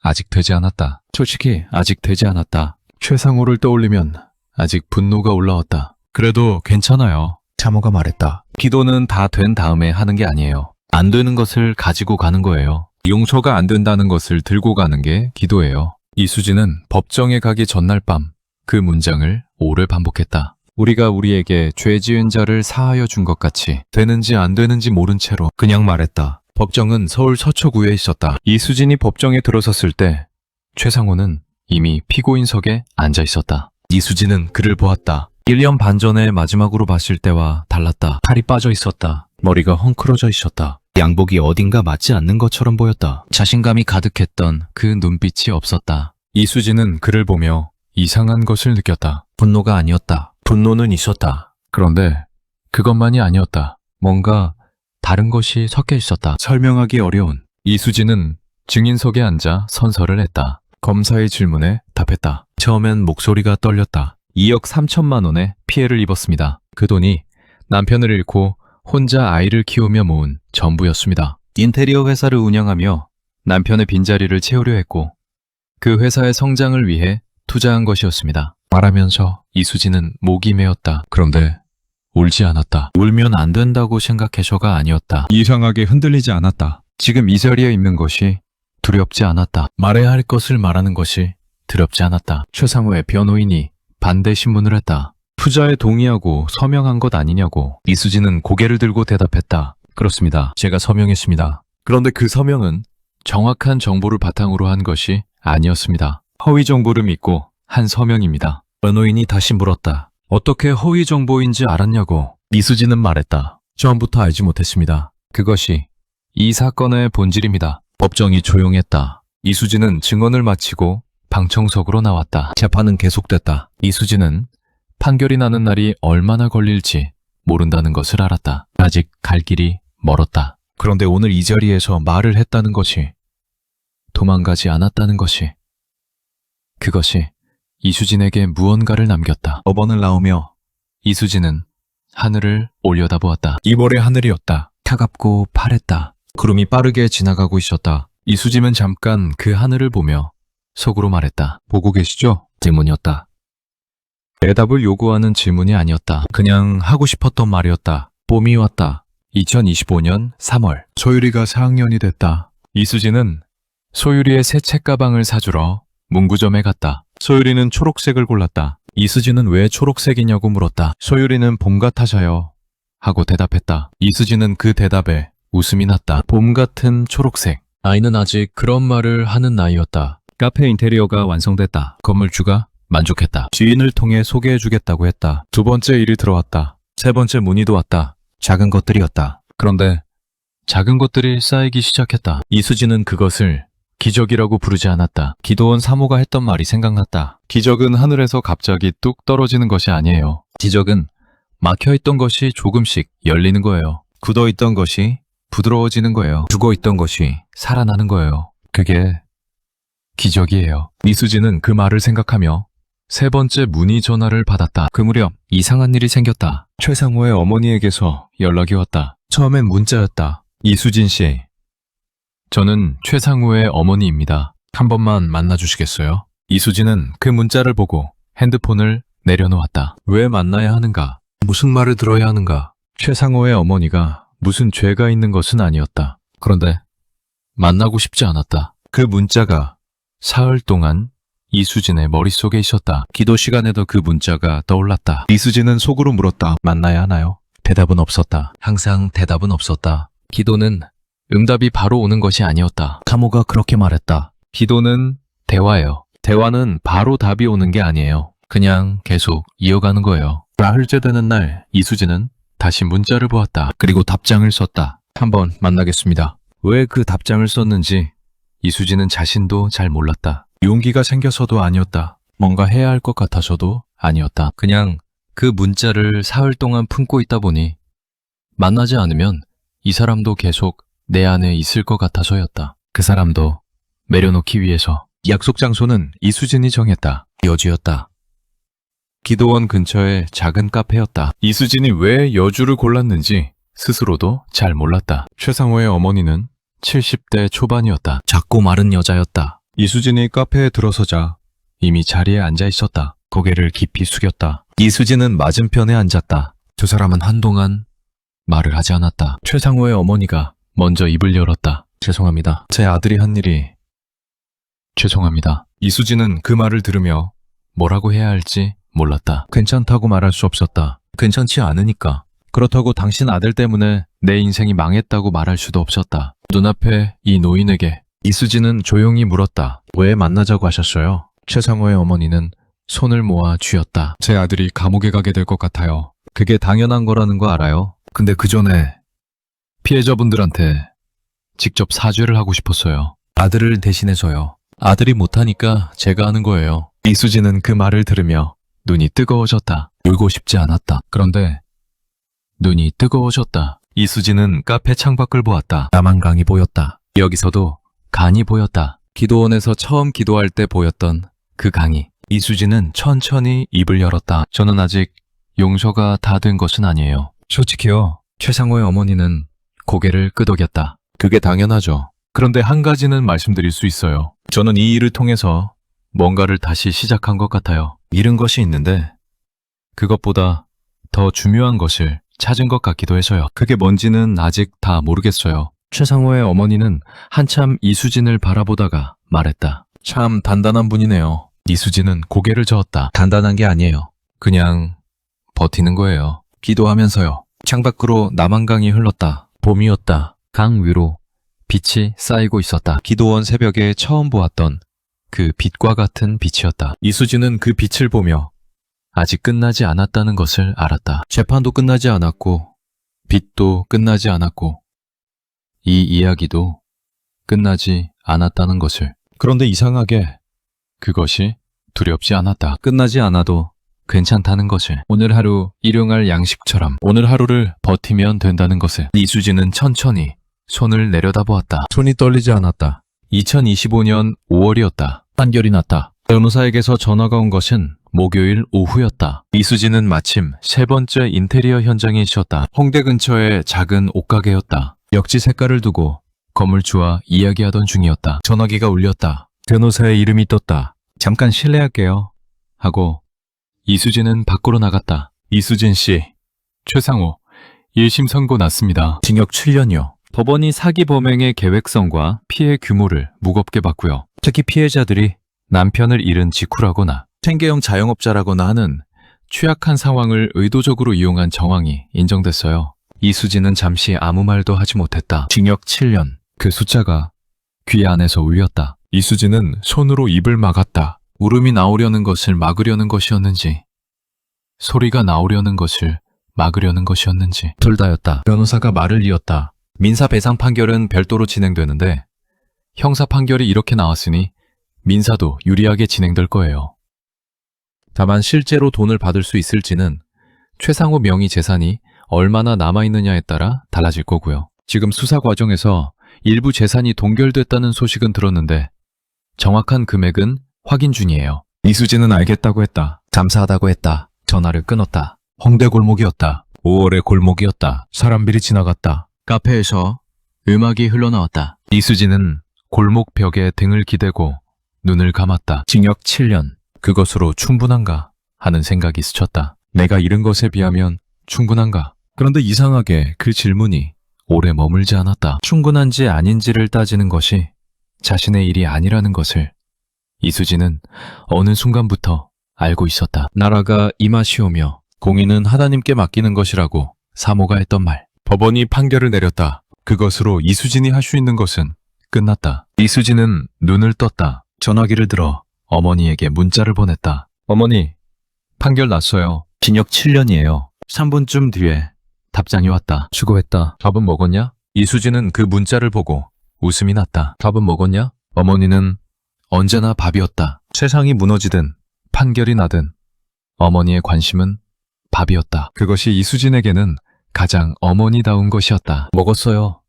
아직 되지 않았다. 솔직히 아직 되지 않았다. 최상호를 떠올리면 아직 분노가 올라왔다. 그래도 괜찮아요. 사모가 말했다. 기도는 다 된 다음에 하는 게 아니에요. 안 되는 것을 가지고 가는 거예요. 용서가 안 된다는 것을 들고 가는 게 기도예요. 이수진은 법정에 가기 전날 밤 그 문장을 오래 반복했다. 우리가 우리에게 죄 지은 자를 사하여 준 것 같이 되는지 안 되는지 모른 채로 그냥 말했다. 법정은 서울 서초구에 있었다. 이수진이 법정에 들어섰을 때 최상호는 이미 피고인석에 앉아 있었다. 이수진은 그를 보았다. 1년 반 전에 마지막으로 봤을 때와 달랐다. 팔이 빠져 있었다. 머리가 헝클어져 있었다. 양복이 어딘가 맞지 않는 것처럼 보였다. 자신감이 가득했던 그 눈빛이 없었다. 이수진은 그를 보며 이상한 것을 느꼈다. 분노가 아니었다. 분노는 있었다. 그런데 그것만이 아니었다. 뭔가 다른 것이 섞여 있었다. 설명하기 어려운. 이수진은 증인석에 앉아 선서를 했다. 검사의 질문에 답했다. 처음엔 목소리가 떨렸다. 2억 3천만 원의 피해를 입었습니다. 그 돈이 남편을 잃고 혼자 아이를 키우며 모은 전부였습니다. 인테리어 회사를 운영하며 남편의 빈자리를 채우려 했고 그 회사의 성장을 위해 투자한 것이었습니다. 말하면서 이수진은 목이 메었다. 그런데 울지 않았다. 울면 안 된다고 생각해서가 아니었다. 이상하게 흔들리지 않았다. 지금 이 자리에 있는 것이 두렵지 않았다. 말해야 할 것을 말하는 것이 두렵지 않았다. 최상호의 변호인이 반대 신문을 했다. 투자에 동의하고 서명한 것 아니냐고. 이수진은 고개를 들고 대답했다. 그렇습니다. 제가 서명했습니다. 그런데 그 서명은 정확한 정보를 바탕으로 한 것이 아니었습니다. 허위 정보를 믿고 한 서명입니다. 변호인이 다시 물었다. 어떻게 허위 정보인지 알았냐고. 이수진은 말했다. 처음부터 알지 못했습니다. 그것이 이 사건의 본질입니다. 법정이 조용했다. 이수진은 증언을 마치고 방청석으로 나왔다. 재판은 계속됐다. 이수진은 판결이 나는 날이 얼마나 걸릴지 모른다는 것을 알았다. 아직 갈 길이 멀었다. 그런데 오늘 이 자리에서 말을 했다는 것이, 도망가지 않았다는 것이, 그것이 이수진에게 무언가를 남겼다. 법원을 나오며 이수진은 하늘을 올려다보았다. 이월의 하늘이었다. 차갑고 파랬다. 구름이 빠르게 지나가고 있었다. 이수진은 잠깐 그 하늘을 보며 속으로 말했다. 보고 계시죠? 질문이었다. 대답을 요구하는 질문이 아니었다. 그냥 하고 싶었던 말이었다. 봄이 왔다. 2025년 3월. 소율이가 4학년이 됐다. 이수진은 소율이의 새 책가방을 사주러 문구점에 갔다. 소율이는 초록색을 골랐다. 이수진은 왜 초록색이냐고 물었다. 소율이는 봄 같아서요. 하고 대답했다. 이수진은 그 대답에 웃음이 났다. 봄 같은 초록색. 아이는 아직 그런 말을 하는 나이였다. 카페 인테리어가 완성됐다. 건물주가 만족했다. 지인을 통해 소개해주겠다고 했다. 두 번째 일이 들어왔다. 세 번째 문의도 왔다. 작은 것들이었다. 그런데 작은 것들이 쌓이기 시작했다. 이수진은 그것을 기적이라고 부르지 않았다. 기도원 사모가 했던 말이 생각났다. 기적은 하늘에서 갑자기 뚝 떨어지는 것이 아니에요. 기적은 막혀있던 것이 조금씩 열리는 거예요. 굳어있던 것이 부드러워지는 거예요. 죽어있던 것이 살아나는 거예요. 그게 기적이에요. 이수진은 그 말을 생각하며 세 번째 문의 전화를 받았다. 그 무렵 이상한 일이 생겼다. 최상호의 어머니에게서 연락이 왔다. 처음엔 문자였다. 이수진 씨, 저는 최상호의 어머니입니다. 한 번만 만나주시겠어요? 이수진은 그 문자를 보고 핸드폰을 내려놓았다. 왜 만나야 하는가? 무슨 말을 들어야 하는가? 최상호의 어머니가 무슨 죄가 있는 것은 아니었다. 그런데 만나고 싶지 않았다. 그 문자가 사흘 동안 이수진의 머릿속에 있었다. 기도 시간에도 그 문자가 떠올랐다. 이수진은 속으로 물었다. 만나야 하나요? 대답은 없었다. 항상 대답은 없었다. 기도는 응답이 바로 오는 것이 아니었다. 사모가 그렇게 말했다. 기도는 대화예요. 대화는 바로 답이 오는 게 아니에요. 그냥 계속 이어가는 거예요. 나흘째 되는 날 이수진은 다시 문자를 보았다. 그리고 답장을 썼다. 한번 만나겠습니다. 왜 그 답장을 썼는지 이수진은 자신도 잘 몰랐다. 용기가 생겨서도 아니었다. 뭔가 해야 할 것 같아서도 아니었다. 그냥 그 문자를 사흘 동안 품고 있다 보니 만나지 않으면 이 사람도 계속 내 안에 있을 것 같아서였다. 그 사람도 매려놓기 위해서. 약속 장소는 이수진이 정했다. 여주였다. 기도원 근처의 작은 카페였다. 이수진이 왜 여주를 골랐는지 스스로도 잘 몰랐다. 최상호의 어머니는 70대 초반이었다. 작고 마른 여자였다. 이수진이 카페에 들어서자 이미 자리에 앉아 있었다. 고개를 깊이 숙였다. 이수진은 맞은편에 앉았다. 두 사람은 한동안 말을 하지 않았다. 최상호의 어머니가 먼저 입을 열었다. 죄송합니다. 제 아들이 한 일이... 죄송합니다. 이수진은 그 말을 들으며 뭐라고 해야 할지 몰랐다. 괜찮다고 말할 수 없었다. 괜찮지 않으니까. 그렇다고 당신 아들 때문에 내 인생이 망했다고 말할 수도 없었다. 눈앞에 이 노인에게 이수진은 조용히 물었다. 왜 만나자고 하셨어요? 최상호의 어머니는 손을 모아 쥐었다. 제 아들이 감옥에 가게 될 것 같아요. 그게 당연한 거라는 거 알아요. 근데 그 전에 피해자분들한테 직접 사죄를 하고 싶었어요. 아들을 대신해서요. 아들이 못하니까 제가 하는 거예요. 이수진은 그 말을 들으며 눈이 뜨거워졌다. 울고 싶지 않았다. 그런데 눈이 뜨거워졌다. 이수진은 카페 창밖을 보았다. 남한강이 보였다. 여기서도 강이 보였다. 기도원에서 처음 기도할 때 보였던 그 강이. 이수진은 천천히 입을 열었다. 저는 아직 용서가 다 된 것은 아니에요. 솔직히요. 최상호의 어머니는 고개를 끄덕였다. 그게 당연하죠. 그런데 한 가지는 말씀드릴 수 있어요. 저는 이 일을 통해서 뭔가를 다시 시작한 것 같아요. 잃은 것이 있는데 그것보다 더 중요한 것을 찾은 것 같기도 해서요. 그게 뭔지는 아직 다 모르겠어요. 최상호의 어머니는 한참 이수진을 바라보다가 말했다. 참 단단한 분이네요. 이수진은 고개를 저었다. 단단한 게 아니에요. 그냥 버티는 거예요. 기도하면서요. 창밖으로 남한강이 흘렀다. 봄이었다. 강 위로 빛이 쌓이고 있었다. 기도원 새벽에 처음 보았던 그 빛과 같은 빛이었다. 이수진은 그 빛을 보며 아직 끝나지 않았다는 것을 알았다. 재판도 끝나지 않았고 빛도 끝나지 않았고 이 이야기도 끝나지 않았다는 것을. 그런데 이상하게 그것이 두렵지 않았다. 끝나지 않아도 괜찮다는 것을. 오늘 하루 일용할 양식처럼 오늘 하루를 버티면 된다는 것을. 이수진은 천천히 손을 내려다보았다. 손이 떨리지 않았다. 2025년 5월이었다. 한결이 났다. 변호사에게서 전화가 온 것은 목요일 오후였다. 이수진은 마침 세 번째 인테리어 현장에 있었다. 홍대 근처의 작은 옷가게였다. 역지 색깔을 두고 건물주와 이야기하던 중이었다. 전화기가 울렸다. 변호사의 이름이 떴다. 잠깐 실례할게요. 하고 이수진은 밖으로 나갔다. 이수진 씨, 최상호, 1심 선고 났습니다. 징역 7년이요. 법원이 사기 범행의 계획성과 피해 규모를 무겁게 봤고요. 특히 피해자들이 남편을 잃은 직후라거나 생계형 자영업자라거나 하는 취약한 상황을 의도적으로 이용한 정황이 인정됐어요. 이수진은 잠시 아무 말도 하지 못했다. 징역 7년. 그 숫자가 귀 안에서 울렸다. 이수진은 손으로 입을 막았다. 울음이 나오려는 것을 막으려는 것이었는지, 소리가 나오려는 것을 막으려는 것이었는지 둘 다였다. 변호사가 말을 이었다. 민사 배상 판결은 별도로 진행되는데 형사 판결이 이렇게 나왔으니 민사도 유리하게 진행될 거예요. 다만 실제로 돈을 받을 수 있을지는 최상호 명의 재산이 얼마나 남아있느냐에 따라 달라질 거고요. 지금 수사 과정에서 일부 재산이 동결됐다는 소식은 들었는데 정확한 금액은 확인 중이에요. 이수진은 알겠다고 했다. 감사하다고 했다. 전화를 끊었다. 홍대 골목이었다. 5월의 골목이었다. 사람들이 지나갔다. 카페에서 음악이 흘러나왔다. 이수진은 골목 벽에 등을 기대고 눈을 감았다. 징역 7년. 그것으로 충분한가 하는 생각이 스쳤다. 내가 잃은 것에 비하면 충분한가? 그런데 이상하게 그 질문이 오래 머물지 않았다. 충분한지 아닌지를 따지는 것이 자신의 일이 아니라는 것을 이수진은 어느 순간부터 알고 있었다. 나라가 이 맛이오며 공의는 하나님께 맡기는 것이라고 사모가 했던 말. 법원이 판결을 내렸다. 그것으로 이수진이 할 수 있는 것은 끝났다. 이수진은 눈을 떴다. 전화기를 들어 어머니에게 문자를 보냈다. 어머니, 판결 났어요. 징역 7년이에요. 3분쯤 뒤에 답장이 왔다. 수고했다. 밥은 먹었냐? 이수진은 그 문자를 보고 웃음이 났다. 밥은 먹었냐? 어머니는 언제나 밥이었다. 세상이 무너지든 판결이 나든 어머니의 관심은 밥이었다. 그것이 이수진에게는 가장 어머니다운 것이었다. 먹었어요.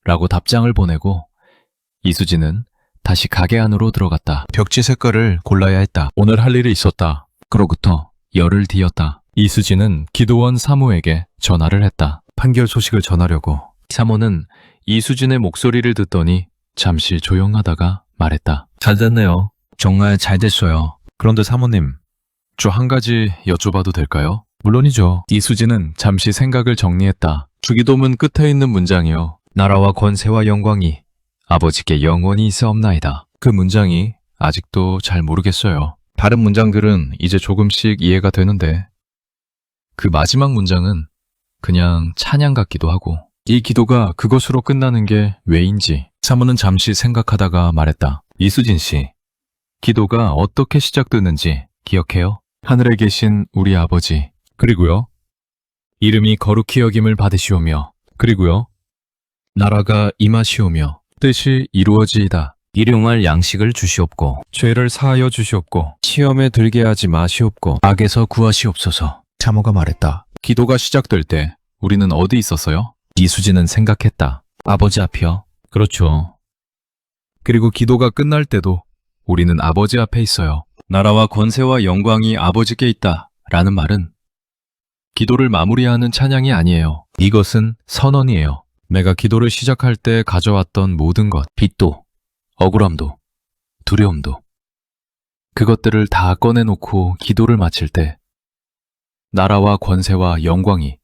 라고 답장을 보내고 이수진은 다시 가게 안으로 들어갔다. 벽지 색깔을 골라야 했다. 오늘 할 일이 있었다. 그로부터 열을 뒤었다. 이수진은 기도원 사모에게 전화를 했다. 판결 소식을 전하려고. 사모는 이수진의 목소리를 듣더니 잠시 조용하다가 말했다. 잘 됐네요. 정말 잘 됐어요. 그런데 사모님, 저 한 가지 여쭤봐도 될까요? 물론이죠. 이수진은 잠시 생각을 정리했다. 주기도문 끝에 있는 문장이요. 나라와 권세와 영광이 아버지께 영원히 있사옵나이다. 그 문장이 아직도 잘 모르겠어요. 다른 문장들은 이제 조금씩 이해가 되는데 그 마지막 문장은 그냥 찬양 같기도 하고 이 기도가 그것으로 끝나는 게 왜인지 사모는 잠시 생각하다가 말했다. 이수진 씨, 기도가 어떻게 시작되는지 기억해요? 하늘에 계신 우리 아버지, 그리고요, 이름이 거룩히 여김을 받으시오며, 그리고요, 나라가 임하시오며 뜻이 이루어지이다. 일용할 양식을 주시옵고 죄를 사하여 주시옵고 시험에 들게 하지 마시옵고 악에서 구하시옵소서. 사모가 말했다. 기도가 시작될 때 우리는 어디 있었어요? 이수진은 생각했다. 아버지 앞이요. 그렇죠. 그리고 기도가 끝날 때도 우리는 아버지 앞에 있어요. 나라와 권세와 영광이 아버지께 있다 라는 말은 기도를 마무리하는 찬양이 아니에요. 이것은 선언이에요. 내가 기도를 시작할 때 가져왔던 모든 것, 빚도, 억울함도, 두려움도, 그것들을 다 꺼내놓고 기도를 마칠 때 나라와 권세와 영광이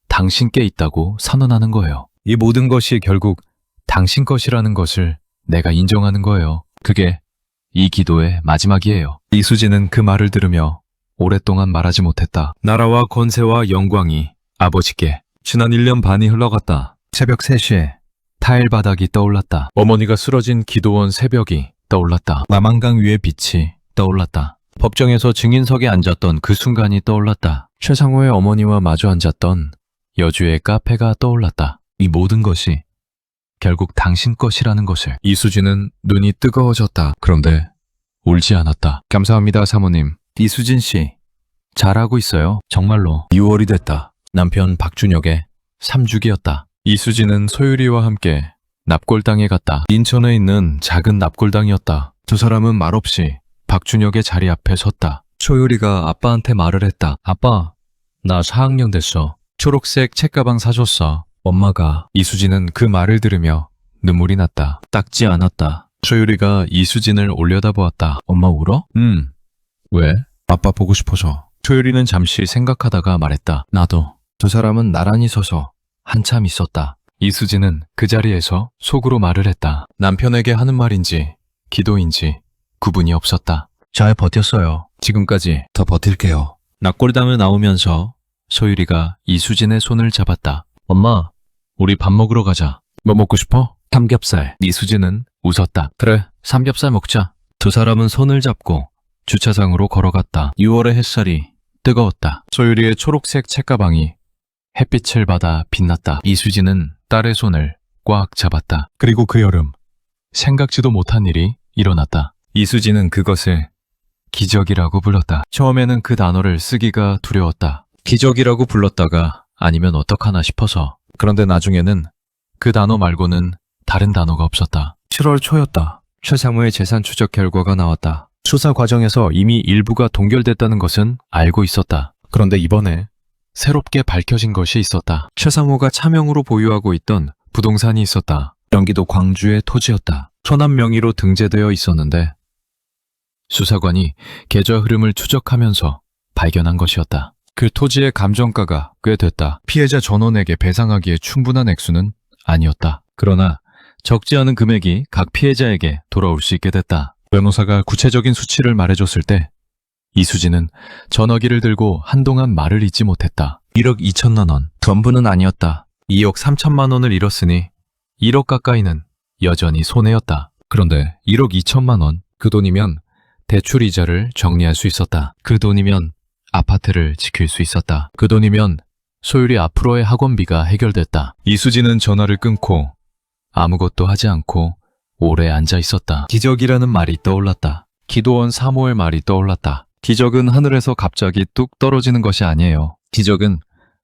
당신께 있다고 선언하는 거예요. 이 모든 것이 결국 당신 것이라는 것을 내가 인정하는 거예요. 그게 이 기도의 마지막이에요. 이수진은 그 말을 들으며 오랫동안 말하지 못했다. 나라와 권세와 영광이 아버지께. 지난 1년 반이 흘러갔다. 새벽 3시에 타일 바닥이 떠올랐다. 어머니가 쓰러진 기도원 새벽이 떠올랐다. 남한강 위의 빛이 떠올랐다. 법정에서 증인석에 앉았던 그 순간이 떠올랐다. 최상호의 어머니와 마주 앉았던 여주의 카페가 떠올랐다. 이 모든 것이 결국 당신 것이라는 것을. 이수진은 눈이 뜨거워졌다. 그런데 울지 않았다. 감사합니다, 사모님. 이수진 씨, 잘하고 있어요. 정말로. 6월이 됐다. 남편 박준혁의 3주기였다. 이수진은 소율이와 함께 납골당에 갔다. 인천에 있는 작은 납골당이었다. 두 사람은 말없이 박준혁의 자리 앞에 섰다. 소율이가 아빠한테 말을 했다. 아빠, 나 4학년 됐어. 초록색 책가방 사줬어. 엄마가. 이수진은 그 말을 들으며 눈물이 났다. 닦지 않았다. 소율이가 이수진을 올려다보았다. 엄마 울어? 왜? 아빠 보고 싶어서. 소율이는 잠시 생각하다가 말했다. 나도. 두 사람은 나란히 서서 한참 있었다. 이수진은 그 자리에서 속으로 말을 했다. 남편에게 하는 말인지 기도인지 구분이 없었다. 잘 버텼어요. 지금까지 더 버틸게요. 낙골담을 나오면서 소율이가 이수진의 손을 잡았다. 엄마, 우리 밥 먹으러 가자. 뭐 먹고 싶어? 삼겹살. 이수진은 웃었다. 그래, 삼겹살 먹자. 두 사람은 손을 잡고 주차장으로 걸어갔다. 6월의 햇살이 뜨거웠다. 소율이의 초록색 책가방이 햇빛을 받아 빛났다. 이수진은 딸의 손을 꽉 잡았다. 그리고 그 여름, 생각지도 못한 일이 일어났다. 이수진은 그것을 기적이라고 불렀다. 처음에는 그 단어를 쓰기가 두려웠다. 기적이라고 불렀다가 아니면 어떡하나 싶어서. 그런데 나중에는 그 단어 말고는 다른 단어가 없었다. 7월 초였다. 최상무의 재산 추적 결과가 나왔다. 수사 과정에서 이미 일부가 동결됐다는 것은 알고 있었다. 그런데 이번에 새롭게 밝혀진 것이 있었다. 최상무가 차명으로 보유하고 있던 부동산이 있었다. 경기도 광주의 토지였다. 서남 명의로 등재되어 있었는데 수사관이 계좌 흐름을 추적하면서 발견한 것이었다. 그 토지의 감정가가 꽤 됐다. 피해자 전원에게 배상하기에 충분한 액수는 아니었다. 그러나 적지 않은 금액이 각 피해자에게 돌아올 수 있게 됐다. 변호사가 구체적인 수치를 말해줬을 때 이수진은 전화기를 들고 한동안 말을 잇지 못했다. 1억 2천만 원. 전부는 아니었다. 2억 3천만 원을 잃었으니 1억 가까이는 여전히 손해였다. 그런데 1억 2천만 원, 그 돈이면 대출 이자를 정리할 수 있었다. 그 돈이면 아파트를 지킬 수 있었다. 그 돈이면 소율이 앞으로의 학원비가 해결됐다. 이수진은 전화를 끊고 아무것도 하지 않고 오래 앉아 있었다. 기적이라는 말이 떠올랐다. 기도원 사모의 말이 떠올랐다. 기적은 하늘에서 갑자기 뚝 떨어지는 것이 아니에요. 기적은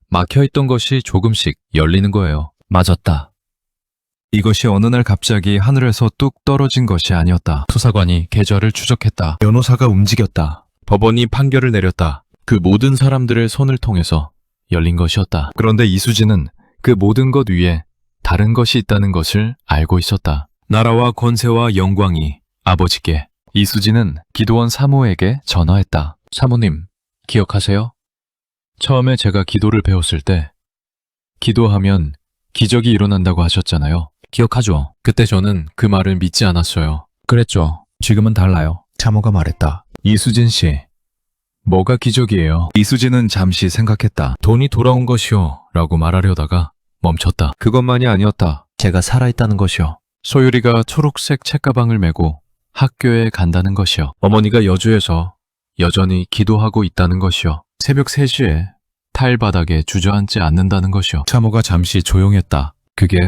막혀있던 것이 조금씩 열리는 거예요. 맞았다. 이것이 어느 날 갑자기 하늘에서 뚝 떨어진 것이 아니었다. 수사관이 계좌를 추적했다. 변호사가 움직였다. 법원이 판결을 내렸다. 그 모든 사람들의 손을 통해서 열린 것이었다. 그런데 이수진은 그 모든 것 위에 다른 것이 있다는 것을 알고 있었다. 나라와 권세와 영광이 아버지께. 이수진은 기도원 사모에게 전화했다. 사모님, 기억하세요? 처음에 제가 기도를 배웠을 때 기도하면 기적이 일어난다고 하셨잖아요. 기억하죠? 그때 저는 그 말을 믿지 않았어요. 그랬죠. 지금은 달라요. 사모가 말했다. 이수진 씨, 뭐가 기적이에요? 이수진은 잠시 생각했다. 돈이 돌아온 것이요 라고 말하려다가 멈췄다. 그것만이 아니었다. 제가 살아있다는 것이요. 소율이가 초록색 책가방을 메고 학교에 간다는 것이요. 어머니가 여주에서 여전히 기도하고 있다는 것이요. 새벽 3시에 타일 바닥에 주저앉지 않는다는 것이요. 사모가 잠시 조용했다. 그게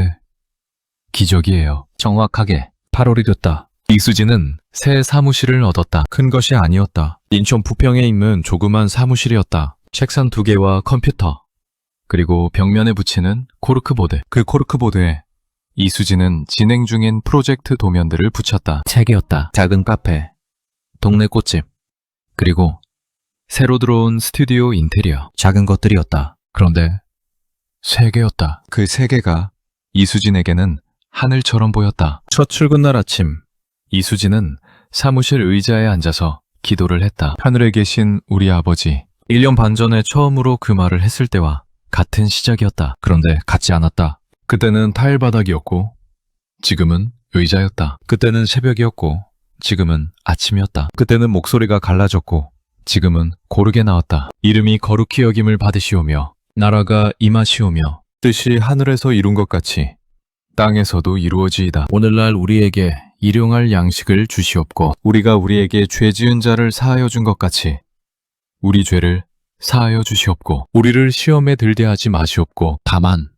기적이에요. 정확하게 8월이 됐다. 이수진은 새 사무실을 얻었다. 큰 것이 아니었다. 인천 부평에 있는 조그만 사무실이었다. 책상 2개와 컴퓨터, 그리고 벽면에 붙이는 코르크보드. 그 코르크보드에 이수진은 진행 중인 프로젝트 도면들을 붙였다. 책이었다. 작은 카페, 동네 꽃집, 그리고 새로 들어온 스튜디오 인테리어. 작은 것들이었다. 그런데 3개였다. 그 3개가 이수진에게는 하늘처럼 보였다. 첫 출근날 아침, 이수진은 사무실 의자에 앉아서 기도를 했다. 하늘에 계신 우리 아버지. 1년 반 전에 처음으로 그 말을 했을 때와 같은 시작이었다. 그런데 같지 않았다. 그때는 타일 바닥이었고 지금은 의자였다. 그때는 새벽이었고 지금은 아침이었다. 그때는 목소리가 갈라졌고 지금은 고르게 나왔다. 이름이 거룩히 여김을 받으시오며 나라가 임하시오며 뜻이 하늘에서 이룬 것 같이 땅에서도 이루어지이다. 오늘날 우리에게 일용할 양식을 주시옵고 우리가 우리에게 죄 지은 자를 사하여 준 것 같이 우리 죄를 사하여 주시옵고 우리를 시험에 들게 하지 마시옵고 다만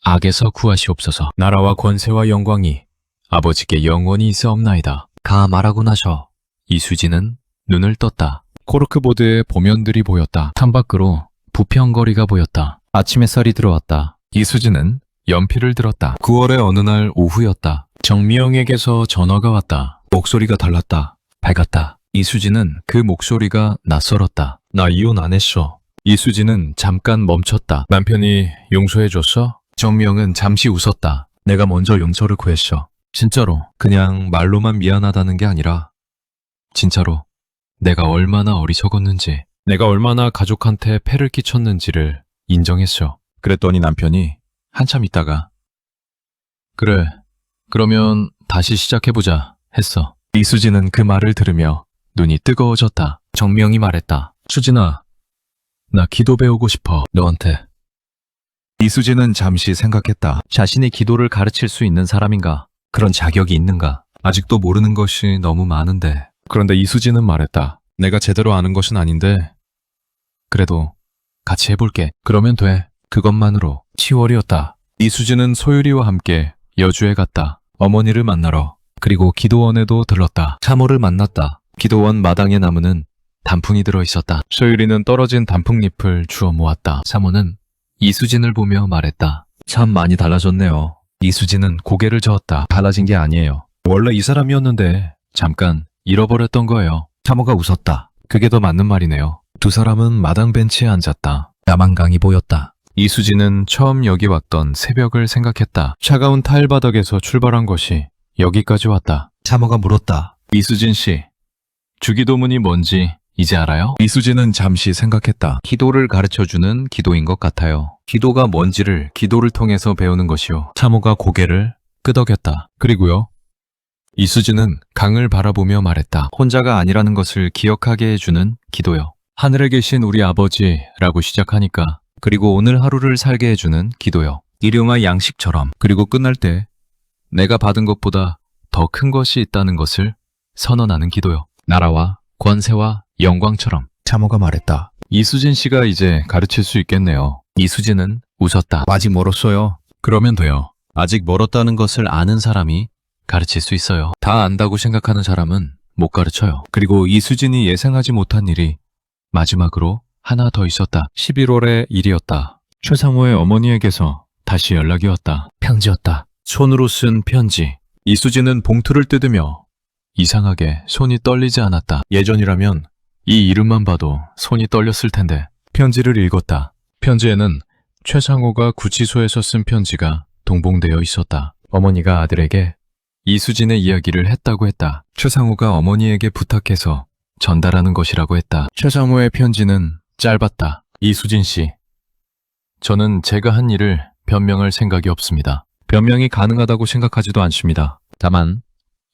악에서 구하시옵소서. 나라와 권세와 영광이 아버지께 영원히 있사옵나이다. 가 말하고 나서 이수진은 눈을 떴다. 코르크보드에 보면들이 보였다. 창밖으로 부평거리가 보였다. 아침 햇살이 들어왔다. 이수진은 연필을 들었다. 9월의 어느 날 오후였다. 정미영에게서 전화가 왔다. 목소리가 달랐다. 밝았다. 이수진은 그 목소리가 낯설었다. 나 이혼 안 했어. 이수진은 잠깐 멈췄다. 남편이 용서해줬어? 정미영은 잠시 웃었다. 내가 먼저 용서를 구했어. 진짜로. 그냥 말로만 미안하다는 게 아니라 진짜로 내가 얼마나 어리석었는지, 내가 얼마나 가족한테 폐를 끼쳤는지를 인정했죠. 그랬더니 남편이 한참 있다가 그래, 그러면 다시 시작해보자 했어. 이수진은 그 말을 들으며 눈이 뜨거워졌다. 정명이 말했다. 수진아, 나 기도 배우고 싶어, 너한테. 이수진은 잠시 생각했다. 자신이 기도를 가르칠 수 있는 사람인가? 그런 자격이 있는가? 아직도 모르는 것이 너무 많은데. 그런데 이수진은 말했다. 내가 제대로 아는 것은 아닌데 그래도 같이 해볼게. 그러면 돼. 그것만으로. 10월이었다. 이수진은 소율이와 함께 여주에 갔다. 어머니를 만나러. 그리고 기도원에도 들렀다. 참호를 만났다. 기도원 마당의 나무는 단풍이 들어있었다. 소율이는 떨어진 단풍잎을 주워 모았다. 참호는 이수진을 보며 말했다. 참 많이 달라졌네요. 이수진은 고개를 저었다. 달라진 게 아니에요. 원래 이 사람이었는데 잠깐 잃어버렸던 거예요. 참호가 웃었다. 그게 더 맞는 말이네요. 두 사람은 마당 벤치에 앉았다. 남한강이 보였다. 이수진은 처음 여기 왔던 새벽을 생각했다. 차가운 타일 바닥에서 출발한 것이 여기까지 왔다. 참호가 물었다. 이수진 씨, 주기도문이 뭔지 이제 알아요? 이수진은 잠시 생각했다. 기도를 가르쳐주는 기도인 것 같아요. 기도가 뭔지를 기도를 통해서 배우는 것이요. 참호가 고개를 끄덕였다. 그리고요? 이수진은 강을 바라보며 말했다. 혼자가 아니라는 것을 기억하게 해주는 기도요. 하늘에 계신 우리 아버지라고 시작하니까. 그리고 오늘 하루를 살게 해주는 기도요. 일용할 양식처럼. 그리고 끝날 때 내가 받은 것보다 더 큰 것이 있다는 것을 선언하는 기도요. 나라와 권세와 영광처럼. 참호가 말했다. 이수진 씨가 이제 가르칠 수 있겠네요. 이수진은 웃었다. 아직 멀었어요. 그러면 돼요. 아직 멀었다는 것을 아는 사람이 가르칠 수 있어요. 다 안다고 생각하는 사람은 못 가르쳐요. 그리고 이수진이 예상하지 못한 일이 마지막으로 하나 더 있었다. 11월의 일이었다. 최상호의 어머니에게서 다시 연락이 왔다. 편지였다. 손으로 쓴 편지. 이수진은 봉투를 뜯으며 이상하게 손이 떨리지 않았다. 예전이라면 이 이름만 봐도 손이 떨렸을 텐데. 편지를 읽었다. 편지에는 최상호가 구치소에서 쓴 편지가 동봉되어 있었다. 어머니가 아들에게 이수진의 이야기를 했다고 했다. 최상호가 어머니에게 부탁해서 전달하는 것이라고 했다. 최상호의 편지는 짧았다. 이수진 씨, 저는 제가 한 일을 변명할 생각이 없습니다. 변명이 가능하다고 생각하지도 않습니다. 다만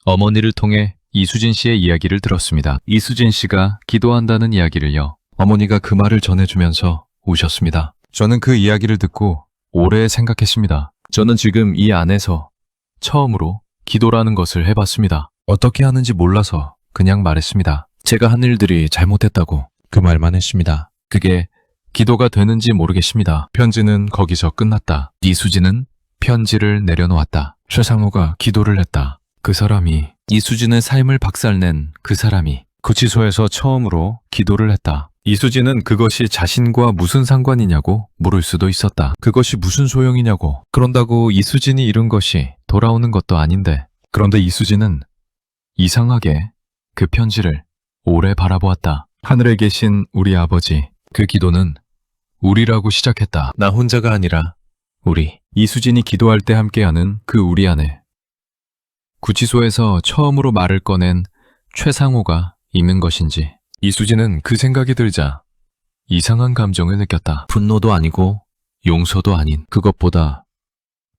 어머니를 통해 이수진 씨의 이야기를 들었습니다. 이수진 씨가 기도한다는 이야기를요. 어머니가 그 말을 전해주면서 우셨습니다. 저는 그 이야기를 듣고 오래 생각했습니다. 저는 지금 이 안에서 처음으로 기도라는 것을 해봤습니다. 어떻게 하는지 몰라서 그냥 말했습니다. 제가 한 일들이 잘못했다고 그 말만 했습니다. 그게 기도가 되는지 모르겠습니다. 편지는 거기서 끝났다. 이수진은 편지를 내려놓았다. 최상호가 기도를 했다. 그 사람이, 이수진의 삶을 박살낸 그 사람이 구치소에서 처음으로 기도를 했다. 이수진은 그것이 자신과 무슨 상관이냐고 물을 수도 있었다. 그것이 무슨 소용이냐고. 그런다고 이수진이 잃은 것이 돌아오는 것도 아닌데. 그런데 이수진은 이상하게 그 편지를 오래 바라보았다. 하늘에 계신 우리 아버지. 그 기도는 우리라고 시작했다. 나 혼자가 아니라 우리. 이수진이 기도할 때 함께하는 그 우리 안에 구치소에서 처음으로 말을 꺼낸 최상호가 있는 것인지. 이수진은 그 생각이 들자 이상한 감정을 느꼈다. 분노도 아니고 용서도 아닌 그것보다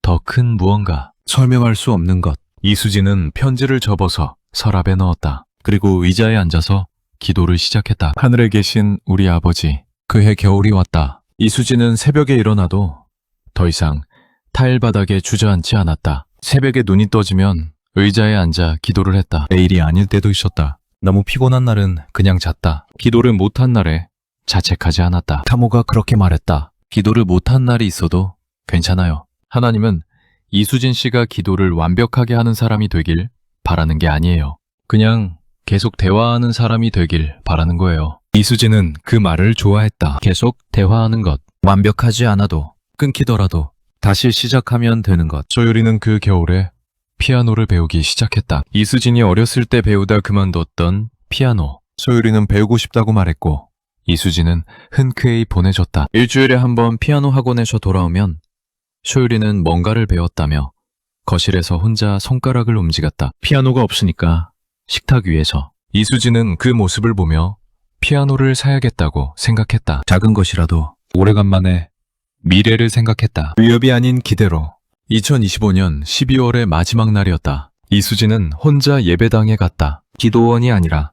더 큰 무언가. 설명할 수 없는 것. 이수진은 편지를 접어서 서랍에 넣었다. 그리고 의자에 앉아서 기도를 시작했다. 하늘에 계신 우리 아버지. 그해 겨울이 왔다. 이수진은 새벽에 일어나도 더 이상 타일 바닥에 주저앉지 않았다. 새벽에 눈이 떠지면 의자에 앉아 기도를 했다. 내일이 아닐 때도 있었다. 너무 피곤한 날은 그냥 잤다. 기도를 못한 날에 자책하지 않았다. 타모가 그렇게 말했다. 기도를 못한 날이 있어도 괜찮아요. 하나님은 이수진 씨가 기도를 완벽하게 하는 사람이 되길 바라는 게 아니에요. 그냥 계속 대화하는 사람이 되길 바라는 거예요. 이수진은 그 말을 좋아했다. 계속 대화하는 것. 완벽하지 않아도 끊기더라도 다시 시작하면 되는 것. 소율이는 그 겨울에 피아노를 배우기 시작했다. 이수진이 어렸을 때 배우다 그만뒀던 피아노. 소율이는 배우고 싶다고 말했고 이수진은 흔쾌히 보내줬다. 일주일에 한 번 피아노 학원에서 돌아오면 소율이는 뭔가를 배웠다며 거실에서 혼자 손가락을 움직였다. 피아노가 없으니까 식탁 위에서. 이수지는 그 모습을 보며 피아노를 사야겠다고 생각했다. 작은 것이라도 오래간만에 미래를 생각했다. 위협이 아닌 기대로. 2025년 12월의 마지막 날이었다. 이수지는 혼자 예배당에 갔다. 기도원이 아니라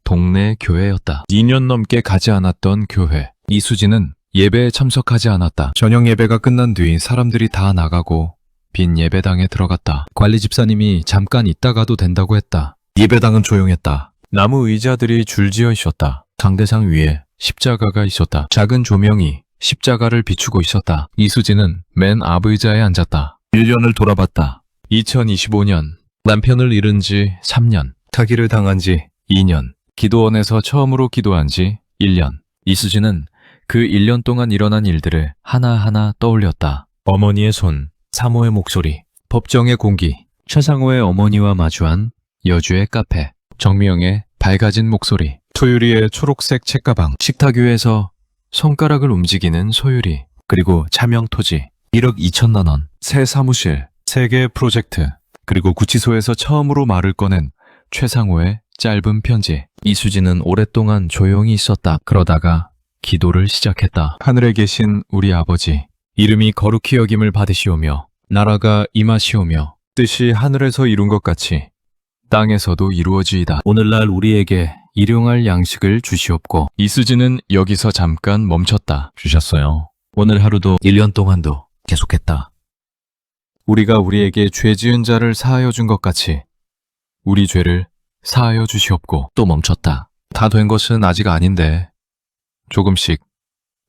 동네 교회였다. 2년 넘게 가지 않았던 교회. 이수지는 예배에 참석하지 않았다. 저녁 예배가 끝난 뒤 사람들이 다 나가고 빈 예배당에 들어갔다. 관리 집사님이 잠깐 있다가도 된다고 했다. 예배당은 조용했다. 나무 의자들이 줄지어 있었다. 강대상 위에 십자가가 있었다. 작은 조명이 십자가를 비추고 있었다. 이수지는 맨 앞 의자에 앉았다. 1년을 돌아봤다. 2025년, 남편을 잃은 지 3년, 타기를 당한 지 2년, 기도원에서 처음으로 기도한 지 1년. 이수지는 그 1년 동안 일어난 일들을 하나하나 떠올렸다. 어머니의 손, 사모의 목소리, 법정의 공기, 최상호의 어머니와 마주한 여주의 카페, 정미영의 밝아진 목소리, 소유리의 초록색 책가방, 식탁 위에서 손가락을 움직이는 소유리, 그리고 차명 토지, 1억 2천만 원, 새 사무실, 3개의 프로젝트, 그리고 구치소에서 처음으로 말을 꺼낸 최상호의 짧은 편지. 이수지는 오랫동안 조용히 있었다. 그러다가 기도를 시작했다. 하늘에 계신 우리 아버지, 이름이 거룩히 여김을 받으시오며 나라가 임하시오며 뜻이 하늘에서 이룬 것 같이 땅에서도 이루어지이다. 오늘날 우리에게 일용할 양식을 주시옵고. 이수지는 여기서 잠깐 멈췄다. 주셨어요. 오늘 하루도 1년 동안도 계속했다. 우리가 우리에게 죄 지은 자를 사하여 준 것 같이 우리 죄를 사하여 주시옵고. 또 멈췄다. 다 된 것은 아직 아닌데 조금씩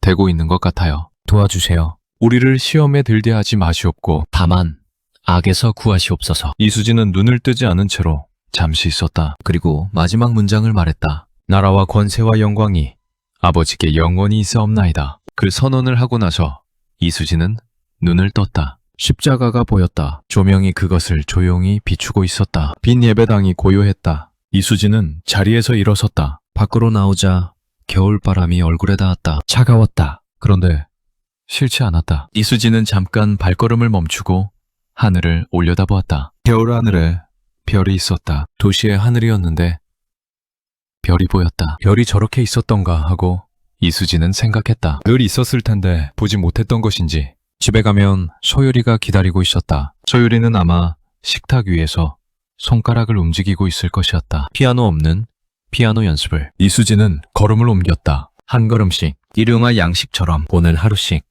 되고 있는 것 같아요. 도와주세요. 우리를 시험에 들게 하지 마시옵고 다만 악에서 구하시옵소서. 이수지는 눈을 뜨지 않은 채로 잠시 있었다. 그리고 마지막 문장을 말했다. 나라와 권세와 영광이 아버지께 영원히 있사옵나이다. 그 선언을 하고 나서 이수지는 눈을 떴다. 십자가가 보였다. 조명이 그것을 조용히 비추고 있었다. 빈 예배당이 고요했다. 이수지는 자리에서 일어섰다. 밖으로 나오자 겨울바람이 얼굴에 닿았다. 차가웠다. 그런데 싫지 않았다. 이수지는 잠깐 발걸음을 멈추고 하늘을 올려다보았다. 겨울 하늘에 별이 있었다. 도시의 하늘이었는데 별이 보였다. 별이 저렇게 있었던가 하고 이수지는 생각했다. 늘 있었을 텐데 보지 못했던 것인지. 집에 가면 소율이가 기다리고 있었다. 소율이는 아마 식탁 위에서 손가락을 움직이고 있을 것이었다. 피아노 없는 피아노 연습을. 이수지는 걸음을 옮겼다. 한 걸음씩 일용할 양식처럼 오늘 하루씩